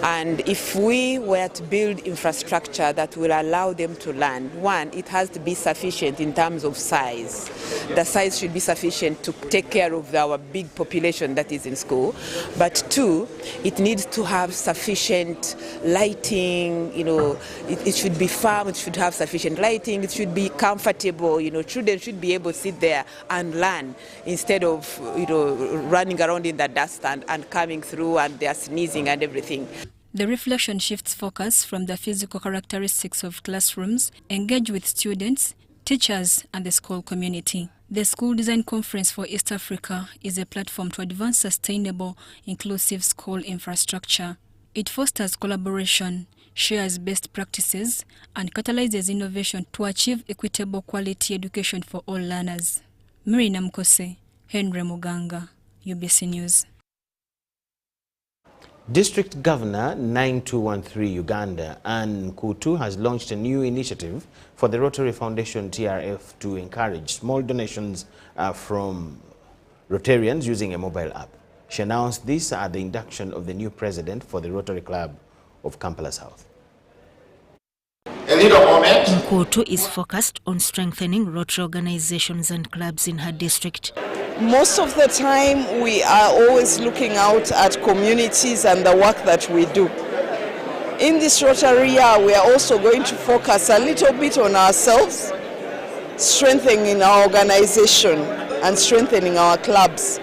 [SPEAKER 20] And if we were to build infrastructure that will allow them to learn, one, it has to be sufficient in terms of size. The size should be sufficient to take care of our big population that is in school. But two, it needs to have sufficient lighting, it should be firm, it should have sufficient lighting, it should be comfortable, children should be able to sit there and learn, instead of running around in the dust and coming through and they're sneezing and everything.
[SPEAKER 12] The reflection shifts focus from the physical characteristics of classrooms, engage with students, teachers and the school community. The School Design Conference for East Africa is a platform to advance sustainable, inclusive school infrastructure. It fosters collaboration, shares best practices and catalyzes innovation to achieve equitable quality education for all learners. Mirina Mkose, Henry Muganga, UBC News.
[SPEAKER 1] District Governor 9213 Uganda Anne Kutu has launched a new initiative for the Rotary Foundation TRF to encourage small donations from Rotarians using a mobile app. She announced this at the induction of the new president for the Rotary Club of Kampala South.
[SPEAKER 3] Nkutu is focused on strengthening Rotary organizations and clubs in her district.
[SPEAKER 10] Most of the time we are always looking out at communities and the work that we do. In this Rotary year, we are also going to focus a little bit on ourselves, strengthening our organization and strengthening our clubs.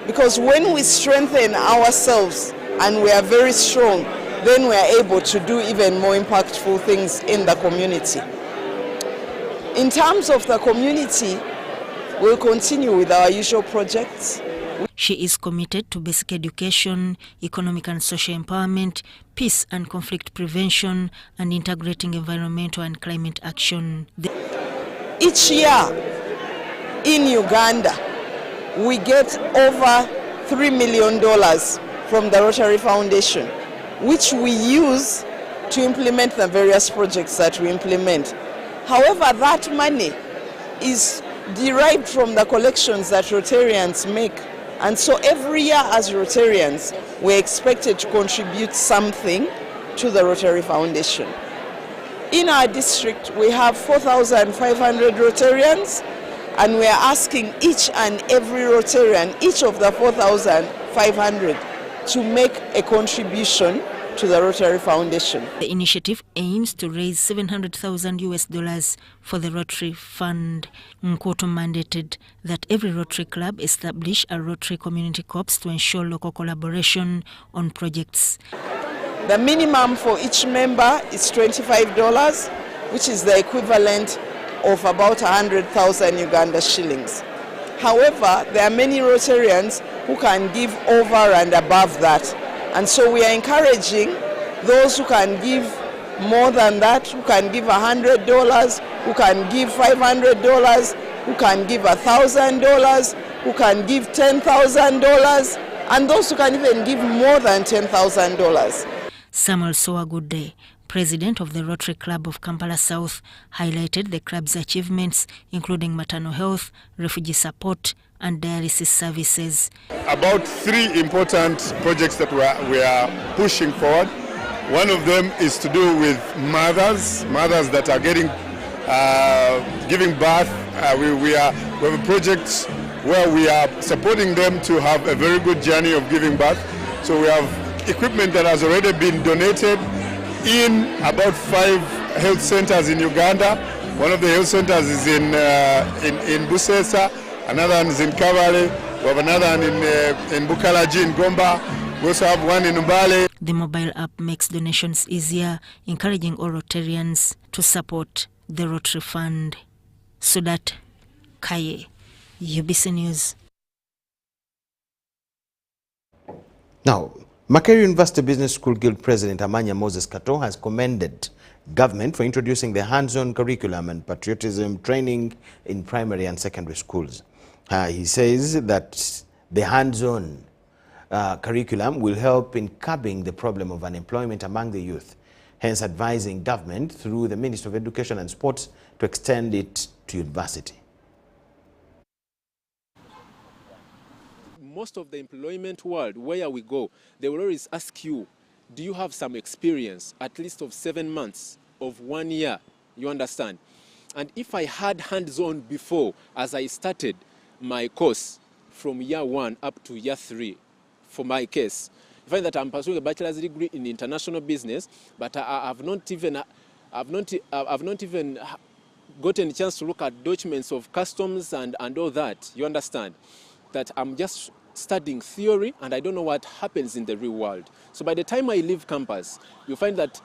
[SPEAKER 10] Because when we strengthen ourselves and we are very strong, then we are able to do even more impactful things in the community. In terms of the community, we'll continue with our usual projects.
[SPEAKER 3] She is committed to basic education, economic and social empowerment, peace and conflict prevention, and integrating environmental and climate action.
[SPEAKER 10] Each year in Uganda, we get over $3 million from the Rotary Foundation, which we use to implement the various projects that we implement. However, that money is derived from the collections that Rotarians make. And so every year as Rotarians, we're expected to contribute something to the Rotary Foundation. In our district, we have 4,500 Rotarians, and we are asking each and every Rotarian, each of the 4,500, to make a contribution to the Rotary Foundation.
[SPEAKER 3] The initiative aims to raise $700,000 for the Rotary Fund. Nkutu mandated that every Rotary Club establish a Rotary Community Corps to ensure local collaboration on projects.
[SPEAKER 10] The minimum for each member is $25, which is the equivalent of about 100,000 Uganda shillings. However, there are many Rotarians who can give over and above that. And so we are encouraging those who can give more than that, who can give $100, who can give $500, who can give $1,000, who can give $10,000, and those who can even give more than $10,000.
[SPEAKER 3] Samuel Sowagude, president of the Rotary Club of Kampala South, highlighted the club's achievements, including maternal health, refugee support, and dialysis services.
[SPEAKER 18] About 3 important projects that we are pushing forward. One of them is to do with mothers that are giving birth. We have a project where we are supporting them to have a very good journey of giving birth. So we have equipment that has already been donated in about 5 health centers in Uganda. One of the health centers is in Busesa. Another one is in Kavale. We have another one in Bukalaji, in Gomba. We also have one in Mbale.
[SPEAKER 3] The mobile app makes donations easier, encouraging all Rotarians to support the Rotary Fund. Sudat Kaye, UBC News.
[SPEAKER 1] Now, Micheal University Business School Guild President Amanya Moses Kato has commended government for introducing the hands-on curriculum and patriotism training in primary and secondary schools. He says that the hands-on curriculum will help in curbing the problem of unemployment among the youth, hence advising government through the Ministry of Education and Sports to extend it to university.
[SPEAKER 21] Most of the employment world, where we go, they will always ask you, do you have some experience, at least of 7 months, of 1 year, you understand? And if I had hands-on before, as I started my course from year 1 up to year 3, for my case, I find that I'm pursuing a bachelor's degree in international business, but I've not even gotten a chance to look at documents of customs and all that, you understand? That I'm just studying theory and I don't know what happens in the real world. So by the time I leave campus, you find that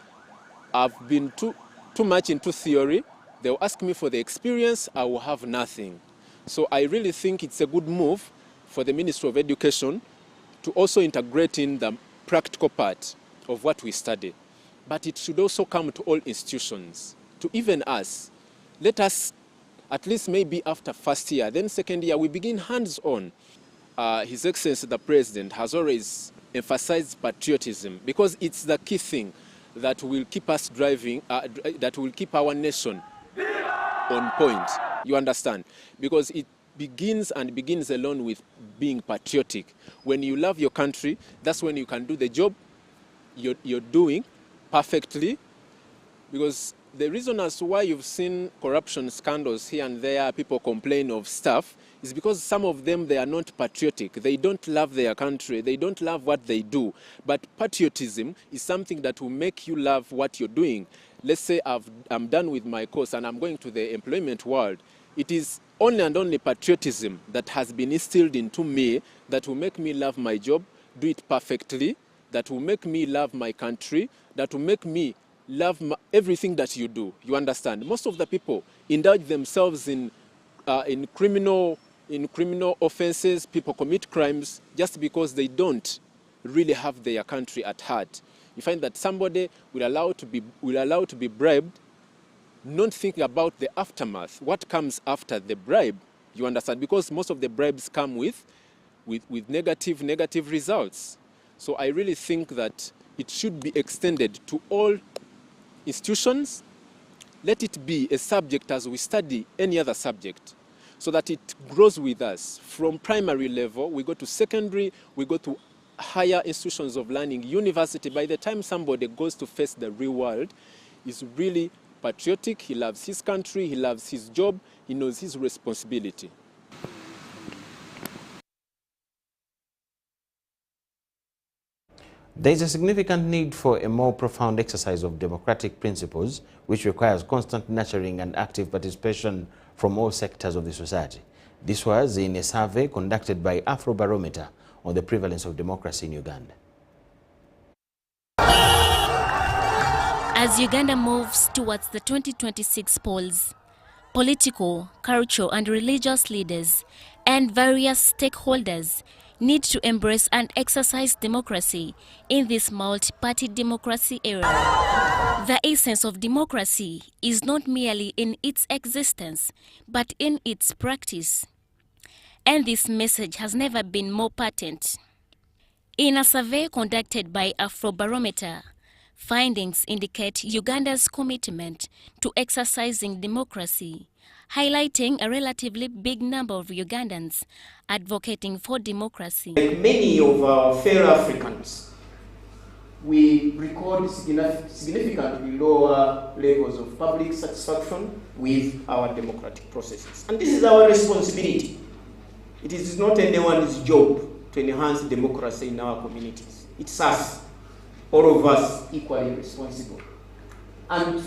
[SPEAKER 21] I've been too much into theory. They'll ask me for the experience, I will have nothing. So I really think it's a good move for the Ministry of Education to also integrate in the practical part of what we study. But it should also come to all institutions, to even us. Let us at least maybe after first year. Then second year, we begin hands-on. His Excellency the President has always emphasized patriotism because it's the key thing that will keep us driving, that will keep our nation on point. You understand? Because it begins alone with being patriotic. When you love your country, that's when you can do the job you're doing perfectly. Because the reason as to why you've seen corruption scandals here and there, people complain of stuff, is because some of them, they are not patriotic. They don't love their country. They don't love what they do. But patriotism is something that will make you love what you're doing. Let's say I'm done with my course and I'm going to the employment world. It is only and only patriotism that has been instilled into me that will make me love my job, do it perfectly, that will make me love my country, that will make me love everything that you do. You understand? Most of the people indulge themselves in criminal offenses. People commit crimes just because they don't really have their country at heart. You find that somebody will allow to be bribed, not thinking about the aftermath, what comes after the bribe. You understand? Because most of the bribes come with negative results. So I really think that it should be extended to all institutions. Let it be a subject as we study any other subject, so that it grows with us. From primary level, we go to secondary, we go to higher institutions of learning, university. By the time somebody goes to face the real world, is really patriotic, he loves his country, he loves his job, he knows his responsibility.
[SPEAKER 1] There is a significant need for a more profound exercise of democratic principles, which requires constant nurturing and active participation from all sectors of the society. This was in a survey conducted by Afrobarometer on the prevalence of democracy in Uganda.
[SPEAKER 2] As Uganda moves towards the 2026 polls, political, cultural and religious leaders and various stakeholders need to embrace and exercise democracy in this multi-party democracy era. The essence of democracy is not merely in its existence, but in its practice. And this message has never been more patent. In a survey conducted by Afrobarometer, findings indicate Uganda's commitment to exercising democracy, highlighting a relatively big number of Ugandans advocating for democracy.
[SPEAKER 4] Like many of our fellow Africans, we record significantly lower levels of public satisfaction with our democratic processes. And this is our responsibility. It is not anyone's job to enhance democracy in our communities. It's us, all of us, equally responsible. And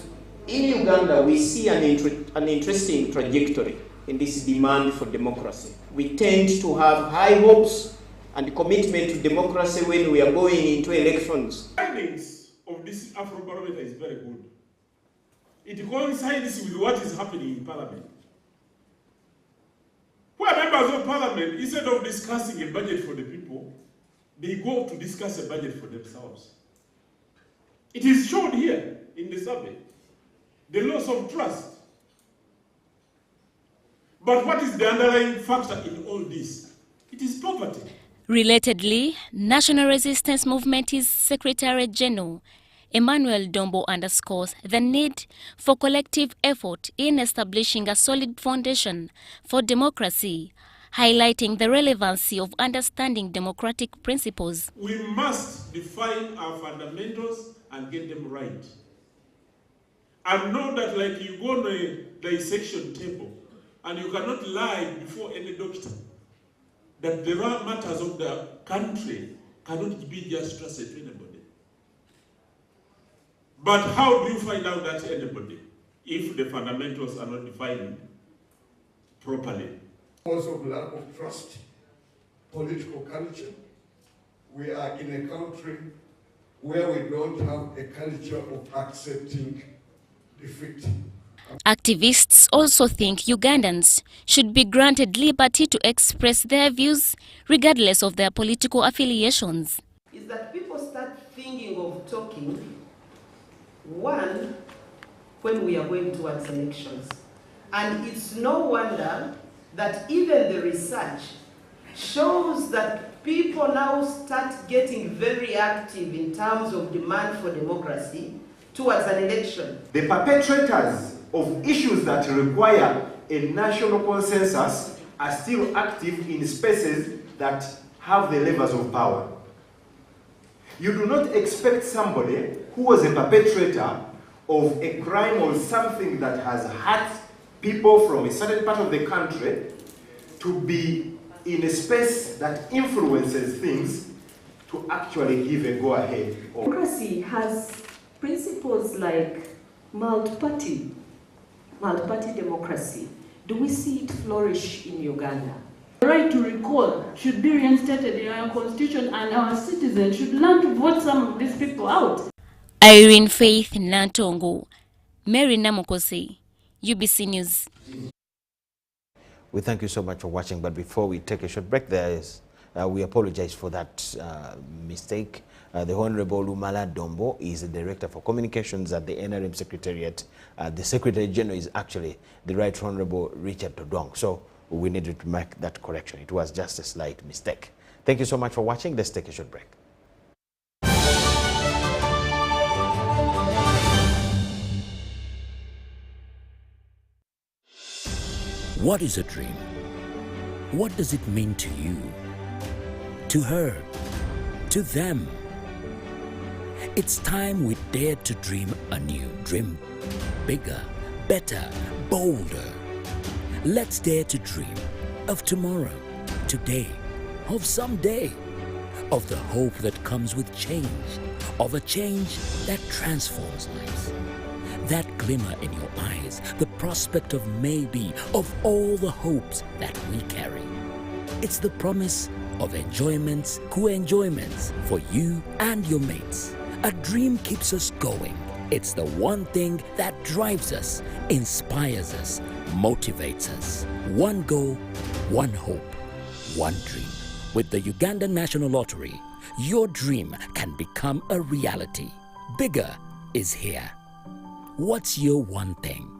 [SPEAKER 4] in Uganda, we see an interesting trajectory in this demand for democracy. We tend to have high hopes and commitment to democracy when we are going into elections.
[SPEAKER 22] The findings of this Afrobarometer is very good. It coincides with what is happening in Parliament. Where members of Parliament, instead of discussing a budget for the people, they go to discuss a budget for themselves. It is shown here in the survey. The loss of trust. But what is the underlying factor in all this? It is poverty.
[SPEAKER 2] Relatedly, National Resistance Movement's Secretary General Emmanuel Dombo underscores the need for collective effort in establishing a solid foundation for democracy, highlighting the relevancy of understanding democratic principles.
[SPEAKER 22] We must define our fundamentals and get them right. And know that, like, you go on a dissection table and you cannot lie before any doctor that the raw matters of the country cannot be just trusted to anybody. But how do you find out that anybody if the fundamentals are not defined properly?
[SPEAKER 17] Because of lack of trust, political culture, we are in a country where we don't have a culture of accepting defeat.
[SPEAKER 2] Activists also think Ugandans should be granted liberty to express their views regardless of their political affiliations.
[SPEAKER 23] Is that people start thinking of talking, one, when we are going towards elections, And it's no wonder that even the research shows that people now start getting very active in terms of demand for democracy towards an election.
[SPEAKER 5] The perpetrators of issues that require a national consensus are still active in spaces that have the levers of power. You do not expect somebody who was a perpetrator of a crime or something that has hurt people from a certain part of the country to be in a space that influences things to actually give a go-ahead.
[SPEAKER 6] Democracy has principles like multi-party democracy. Do we see it flourish in Uganda?
[SPEAKER 7] The right to recall should be reinstated in our constitution, and our citizens should learn to vote some of these people out.
[SPEAKER 2] Irene Faith Nantongo, Mary Namokose, UBC News.
[SPEAKER 1] We thank you so much for watching, but before we take a short break, we apologize for that mistake. The Honorable Lumala Dombo is the Director for Communications at the NRM Secretariat. The Secretary General is actually the Right Honorable Richard Todong. So we needed to make that correction. It was just a slight mistake. Thank you so much for watching. Let's take a short break.
[SPEAKER 24] What is a dream? What does it mean to you? To her? To them? It's time we dare to dream anew. Dream bigger, better, bolder. Let's dare to dream of tomorrow, today, of someday, of the hope that comes with change, of a change that transforms lives. That glimmer in your eyes, the prospect of maybe, of all the hopes that we carry. It's the promise of enjoyments, co-enjoyments for you and your mates. A dream keeps us going. It's the one thing that drives us, inspires us, motivates us. One goal, one hope, one dream. With the Uganda National Lottery, your dream can become a reality. Bigger is here. What's your one thing?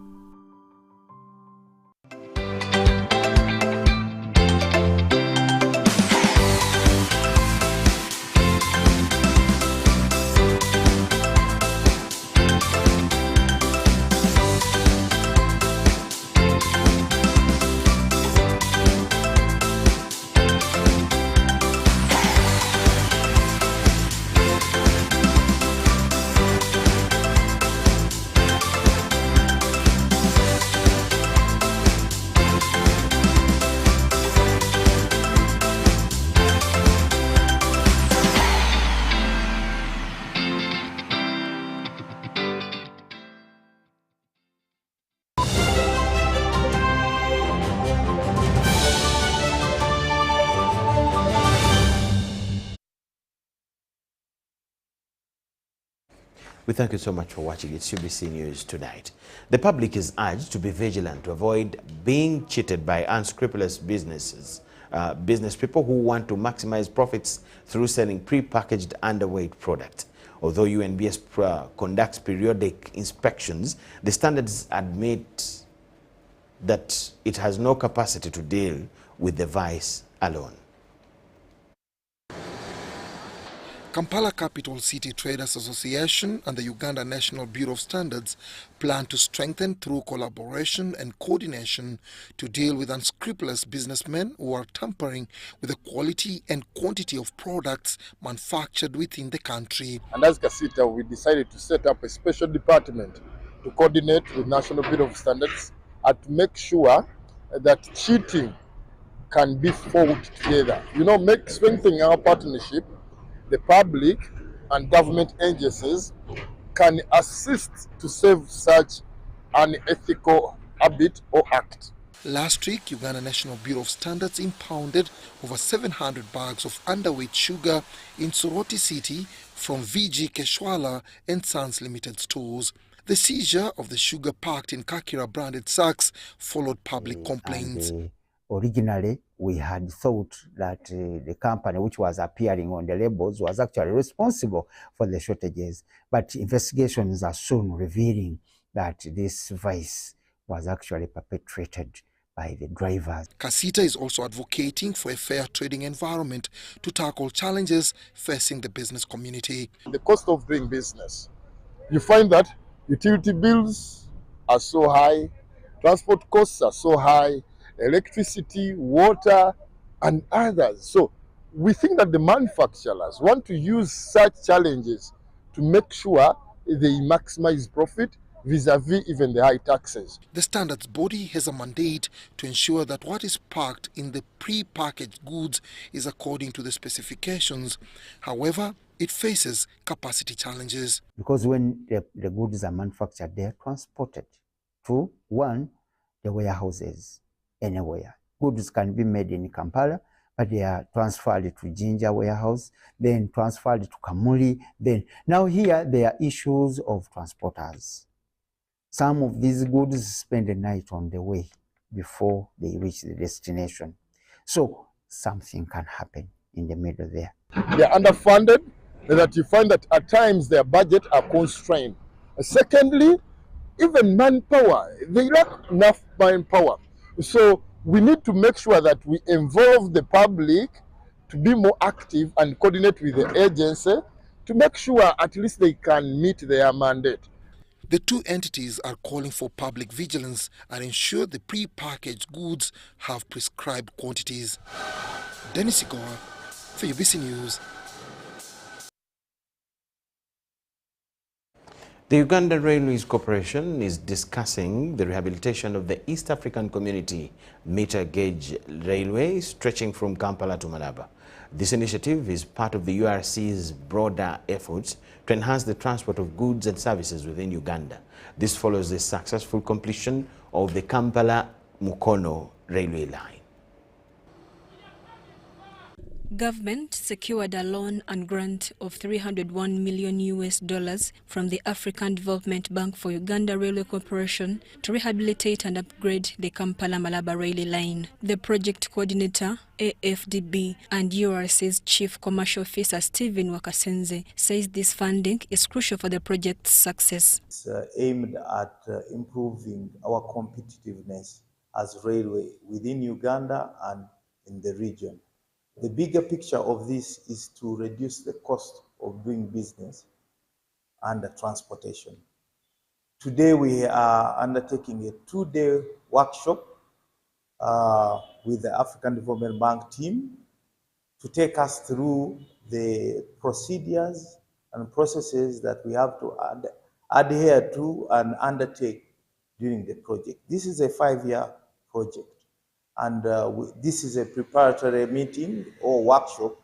[SPEAKER 1] We thank you so much for watching. It's UBC News Tonight. The public is urged to be vigilant to avoid being cheated by unscrupulous business people who want to maximize profits through selling pre-packaged underweight products. Although UNBS conducts periodic inspections, the standards admit that it has no capacity to deal with the vice alone.
[SPEAKER 25] Kampala Capital City Traders Association and the Uganda National Bureau of Standards plan to strengthen through collaboration and coordination to deal with unscrupulous businessmen who are tampering with the quality and quantity of products manufactured within the country.
[SPEAKER 18] And as Kasita, we decided to set up a special department to coordinate with National Bureau of Standards and to make sure that cheating can be fought together. You know, strengthening our partnership. The public and government agencies can assist to save such an ethical habit or act.
[SPEAKER 25] Last week, Uganda National Bureau of Standards impounded over 700 bags of underweight sugar in Soroti City from VG Keshwala and Sons Limited stores. The seizure of the sugar packed in Kakira branded sacks followed public complaints.
[SPEAKER 26] Originally, we had thought that the company which was appearing on the labels was actually responsible for the shortages, but investigations are soon revealing that this vice was actually perpetrated by the drivers.
[SPEAKER 25] Kasita is also advocating for a fair trading environment to tackle challenges facing the business community.
[SPEAKER 18] The cost of doing business. You find that utility bills are so high, transport costs are so high, electricity, water, and others. So we think that the manufacturers want to use such challenges to make sure they maximize profit vis-a-vis even the high taxes.
[SPEAKER 25] The standards body has a mandate to ensure that what is packed in the pre-packaged goods is according to the specifications. However, it faces capacity challenges.
[SPEAKER 26] Because when the goods are manufactured, they are transported to the warehouses anywhere. Goods can be made in Kampala, but they are transferred to Jinja warehouse, then transferred to Kamuli. Now here there are issues of transporters. Some of these goods spend the night on the way before they reach the destination. So something can happen in the middle there.
[SPEAKER 18] They are underfunded, that you find that at times their budget are constrained. Secondly, even manpower, they lack enough manpower. So we need to make sure that we involve the public to be more active and coordinate with the agency to make sure at least they can meet their mandate.
[SPEAKER 25] The two entities are calling for public vigilance and ensure the pre-packaged goods have prescribed quantities. Dennis Igoa for UBC News.
[SPEAKER 1] The Uganda Railways Corporation is discussing the rehabilitation of the East African Community meter gauge railway stretching from Kampala to Malaba. This initiative is part of the URC's broader efforts to enhance the transport of goods and services within Uganda. This follows the successful completion of the Kampala-Mukono railway line.
[SPEAKER 12] Government secured a loan and grant of $301 million from the African Development Bank for Uganda Railway Corporation to rehabilitate and upgrade the Kampala-Malaba railway line. The project coordinator, AFDB, and URC's Chief Commercial Officer Stephen Wakasenze says this funding is crucial for the project's success.
[SPEAKER 8] It's aimed at improving our competitiveness as railway within Uganda and in the region. The bigger picture of this is to reduce the cost of doing business and the transportation. Today we are undertaking a 2-day workshop with the African Development Bank team to take us through the procedures and processes that we have to adhere to and undertake during the project. This is a 5-year project. And this is a preparatory meeting or workshop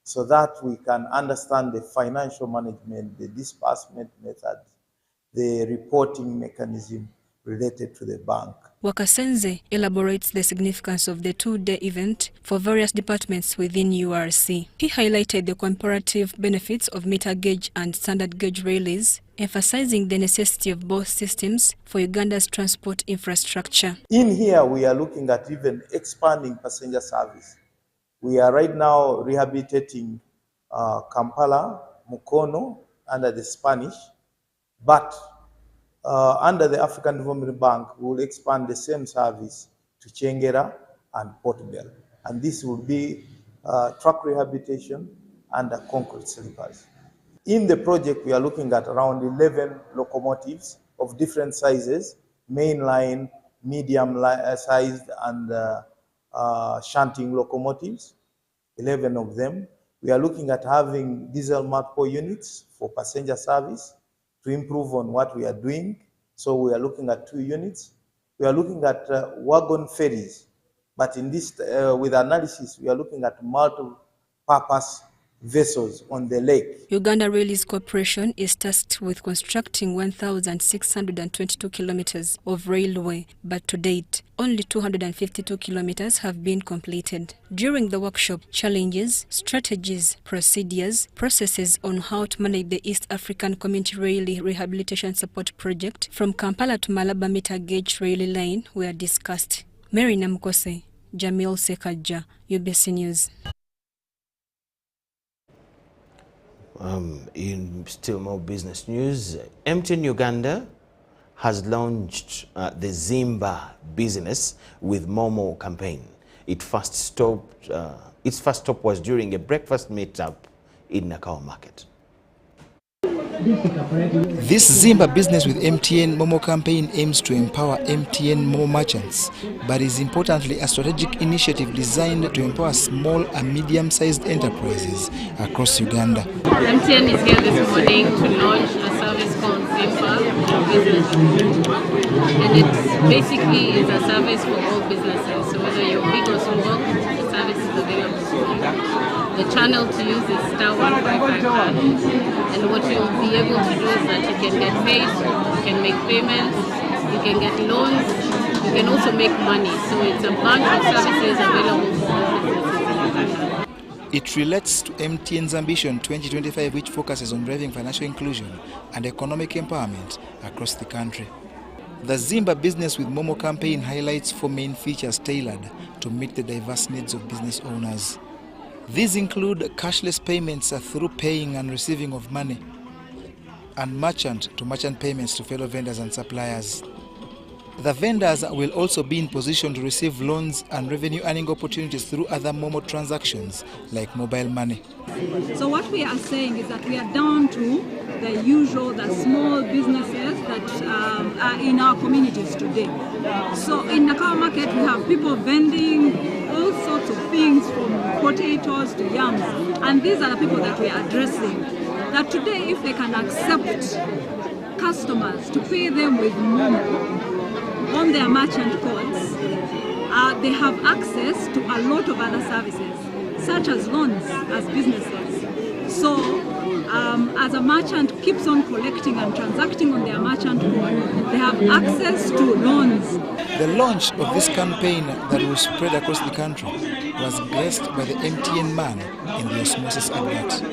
[SPEAKER 8] so that we can understand the financial management, the disbursement method, the reporting mechanism related to the bank.
[SPEAKER 12] Wakasenze elaborates the significance of the 2-day event for various departments within URC. He highlighted the comparative benefits of meter gauge and standard gauge railways, emphasizing the necessity of both systems for Uganda's transport infrastructure.
[SPEAKER 8] In here, we are looking at even expanding passenger service. We are right now rehabilitating Kampala, Mukono under the Spanish, but under the African Development Bank, we will expand the same service to Chengera and Port Bell. And this will be truck rehabilitation and concrete sleepers. In the project, we are looking at around 11 locomotives of different sizes, mainline, medium-sized, and shunting locomotives, 11 of them. We are looking at having diesel multiple units for passenger service to improve on what we are doing. So we are looking at 2 units. We are looking at wagon ferries, but in this, with analysis, we are looking at multi-purpose vessels on the lake.
[SPEAKER 12] Uganda Railways Corporation is tasked with constructing 1,622 kilometers of railway, but to date, only 252 kilometers have been completed. During the workshop, challenges, strategies, procedures, processes on how to manage the East African Community Railway Rehabilitation Support Project from Kampala to Malaba meter gauge railway line were discussed. Mary Namukose, Jamil Sekaja, UBC News. In still more business news, MTN Uganda
[SPEAKER 1] has launched the Zimba business with Momo campaign. Its first stop was during a breakfast meetup in Nakawa Market.
[SPEAKER 9] This Zimba business with MTN Momo campaign aims to empower MTN Momo merchants, but is importantly a strategic initiative designed to empower small and medium-sized enterprises across Uganda.
[SPEAKER 7] MTN is here this morning to launch a service called Zimba Business. And it basically is a service for all businesses. So whether you're big or small, the service is available to you. The channel to use is *155#. And what you'll be able to do is that you can get paid, you can make payments, you can get loans, you can also make money. So it's a bunch of services available for all businesses in Uganda.
[SPEAKER 9] It relates to MTN's Ambition 2025, which focuses on driving financial inclusion and economic empowerment across the country. The Zimba Business with Momo campaign highlights 4 main features tailored to meet the diverse needs of business owners. These include cashless payments through paying and receiving of money, and merchant-to-merchant payments to fellow vendors and suppliers. The vendors will also be in position to receive loans and revenue-earning opportunities through other Momo transactions like mobile money.
[SPEAKER 11] So what we are saying is that we are down to the small businesses that are in our communities today. So in Nakawa Market, we have people vending all sorts of things from potatoes to yams. And these are the people that we are addressing. That today, if they can accept customers to pay them with Momo on their merchant codes, they have access to a lot of other services, such as loans as businesses. So as a merchant keeps on collecting and transacting on their merchant code, they have access to loans.
[SPEAKER 9] The launch of this campaign that will spread across the country was graced by the MTN man in the Osmosis advert.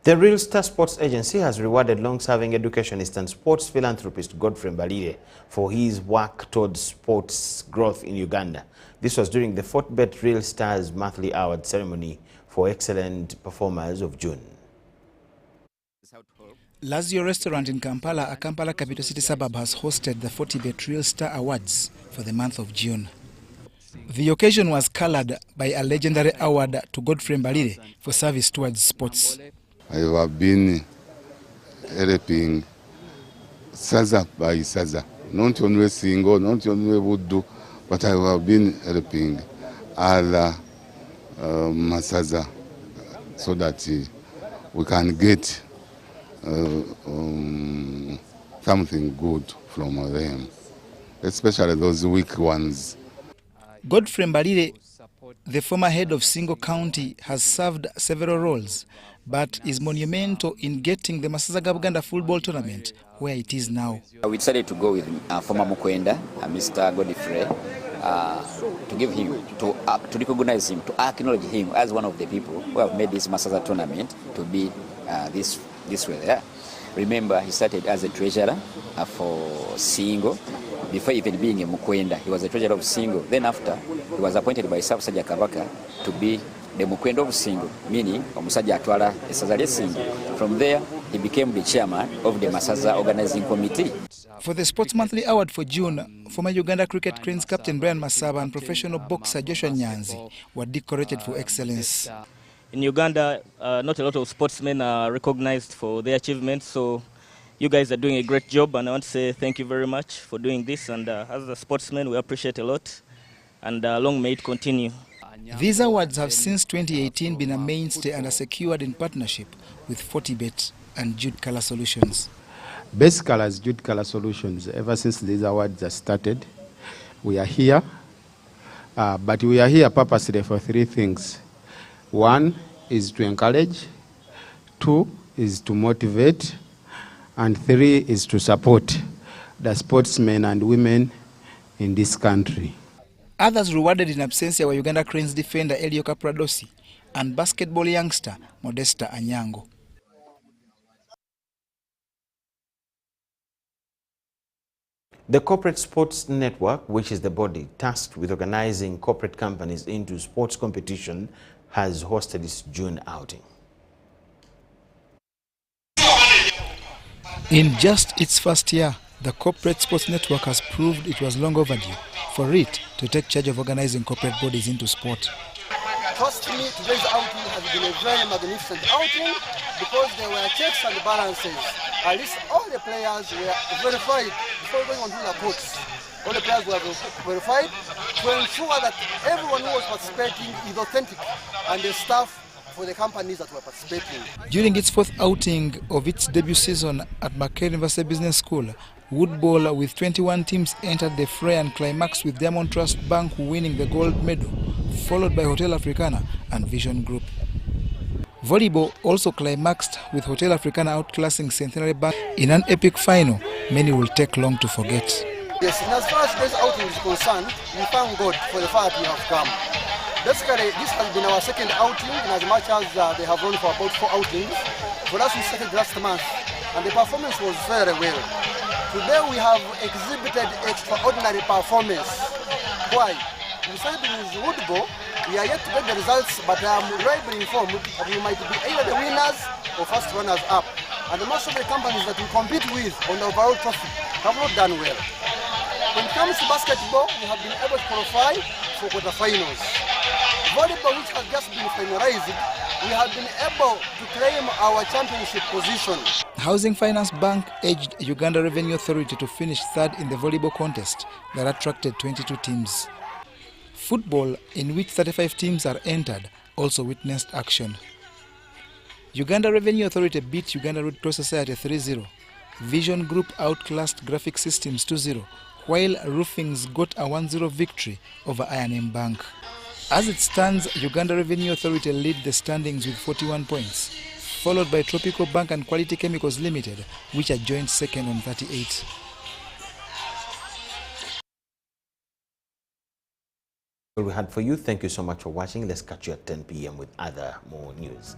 [SPEAKER 1] The Real Star Sports Agency has rewarded long-serving educationist and sports philanthropist Godfrey Mbalire for his work towards sports growth in Uganda. This was during the Fortbet Real Stars monthly award ceremony for excellent performers of June.
[SPEAKER 9] Lazio Restaurant in Kampala, a Kampala capital city suburb, has hosted the Fortbet Real Star Awards for the month of June. The occasion was colored by a legendary award to Godfrey Mbalire for service towards sports.
[SPEAKER 13] I have been helping Saza by Saza, not only single, not only would do, but I have been helping other Masaza so that we can get something good from them, especially those weak ones.
[SPEAKER 9] Godfrey Mbalire, the former head of Singo County, has served several roles, but is monumental in getting the Masaza Uganda football tournament where it is now.
[SPEAKER 14] We decided to go with former Mukwenda, Mr. Godfrey, to give him, to recognize him, to acknowledge him as one of the people who have made this Masaza tournament to be this way. Yeah. Remember, he started as a treasurer for Singo. Before even being a Mukwenda, he was the treasurer of Singo. Then after, he was appointed by Samusajja Kabaka to be the Mukwenda of Singo, meaning Omusajja Atwala Esaza lye Singo. From there, he became the chairman of the Masaza Organizing Committee.
[SPEAKER 9] For the Sports Monthly Award for June, former Uganda Cricket Cranes captain Brian Masaba and professional boxer Joshua Nyanzi were decorated for excellence.
[SPEAKER 15] In Uganda, not a lot of sportsmen are recognized for their achievements, so you guys are doing a great job, and I want to say thank you very much for doing this. And as a sportsman, we appreciate a lot, and long may it continue.
[SPEAKER 9] These awards have since 2018 been a mainstay and are secured in partnership with Fortibet and Jude Color Solutions.
[SPEAKER 16] Basically, as Jude Color Solutions, ever since these awards are started, we are here, but we are here purposely for 3 things. 1 is to encourage, 2 is to motivate, and 3 is to support the sportsmen and women in this country.
[SPEAKER 9] Others rewarded in absentia were Uganda Cranes defender Elio Capradosi and basketball youngster Modesta Anyango.
[SPEAKER 1] The Corporate Sports Network, which is the body tasked with organizing corporate companies into sports competition, has hosted its June outing.
[SPEAKER 9] In just its first year, the Corporate Sports Network has proved it was long overdue for it to take charge of organizing corporate bodies into sport.
[SPEAKER 3] Trust me, today's outing has been a very magnificent outing because there were checks and balances. At least all the players were verified before going on to the courts. All the players were verified to ensure that everyone who was participating is authentic and the staff for the companies that were participating.
[SPEAKER 9] During its fourth outing of its debut season at Micheal University Business School, Woodball with 21 teams entered the fray and climaxed with Diamond Trust Bank winning the gold medal, followed by Hotel Africana and Vision Group. Volleyball also climaxed with Hotel Africana outclassing Centenary Bank in an epic final many will take long to forget.
[SPEAKER 3] Yes, and as far as today's outing is concerned, we thank God for the fact we have come. Basically, this has been our second outing, in as much as they have run for about 4 outings. For us, we started last month, and the performance was very well. Today, we have exhibited extraordinary performance. Why? We started with Woodball. We are yet to get the results, but I am rightly informed that we might be either the winners or first runners up. And most of the companies that we compete with on the overall trophy have not done well. When it comes to basketball, we have been able to qualify for quarterfinals. Volleyball, which has just been finalized, we have been able to claim our championship position.
[SPEAKER 9] Housing Finance Bank edged Uganda Revenue Authority to finish third in the volleyball contest that attracted 22 teams. Football, in which 35 teams are entered, also witnessed action. Uganda Revenue Authority beat Uganda Red Cross Society 3-0. Vision Group outclassed Graphic Systems 2-0, while Roofings got a 1-0 victory over I&M Bank. As it stands, Uganda Revenue Authority lead the standings with 41 points, followed by Tropical Bank and Quality Chemicals Limited, which are joint second on 38.
[SPEAKER 1] All we had for you. Thank you so much for watching. Let's catch you at 10 p.m. with more news.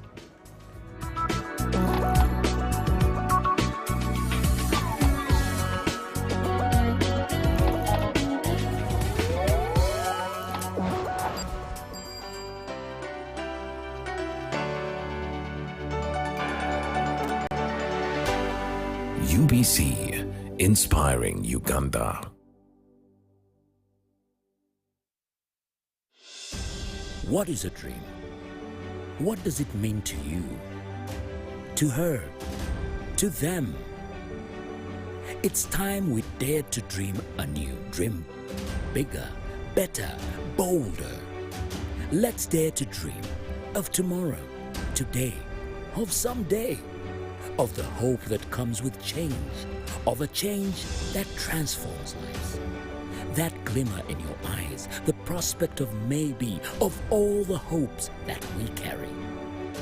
[SPEAKER 24] UBC, inspiring Uganda. What is a dream? What does it mean to you? To her? To them? It's time we dare to dream anew. Dream bigger, better, bolder. Let's dare to dream of tomorrow, today, of someday, of the hope that comes with change, of a change that transforms lives. That glimmer in your eyes, the prospect of maybe, of all the hopes that we carry.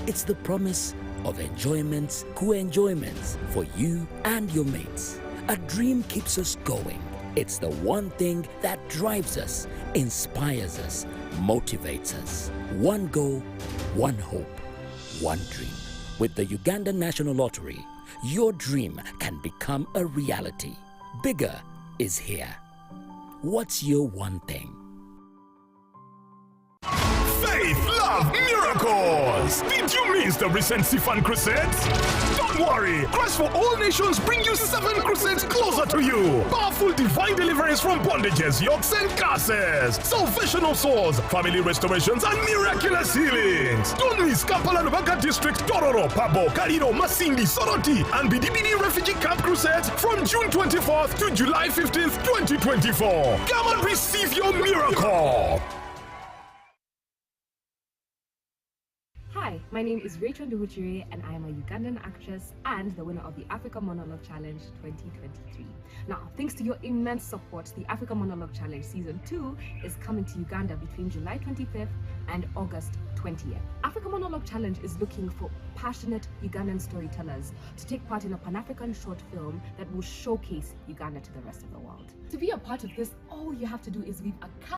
[SPEAKER 24] It's the promise of enjoyments, co-enjoyments for you and your mates. A dream keeps us going. It's the one thing that drives us, inspires us, motivates us. One goal, one hope, one dream. With the Uganda National Lottery, your dream can become a reality. Bigger is here. What's your one thing?
[SPEAKER 4] Faith, love, miracles! Did you miss the recent Siphon Crusades? Don't worry! Christ for All Nations bring you 7 crusades closer to you. Powerful divine deliverance from bondages, yokes and curses. Salvation of souls, family restorations and miraculous healings. Don't miss Kampala Nubaka District, Tororo, Pabo, Kaliro, Masindi, Soroti and Bidibidi Refugee Camp Crusades from June 24th to July 15th, 2024. Come and receive your miracle!
[SPEAKER 10] Hi, my name is Rachel Nduhuchiri and I am a Ugandan actress and the winner of the Africa Monologue Challenge 2023. Now, thanks to your immense support, the Africa Monologue Challenge Season 2 is coming to Uganda between July 25th and August 20th. Africa Monologue Challenge is looking for passionate Ugandan storytellers to take part in a Pan-African short film that will showcase Uganda to the rest of the world. To be a part of this, all you have to do is leave a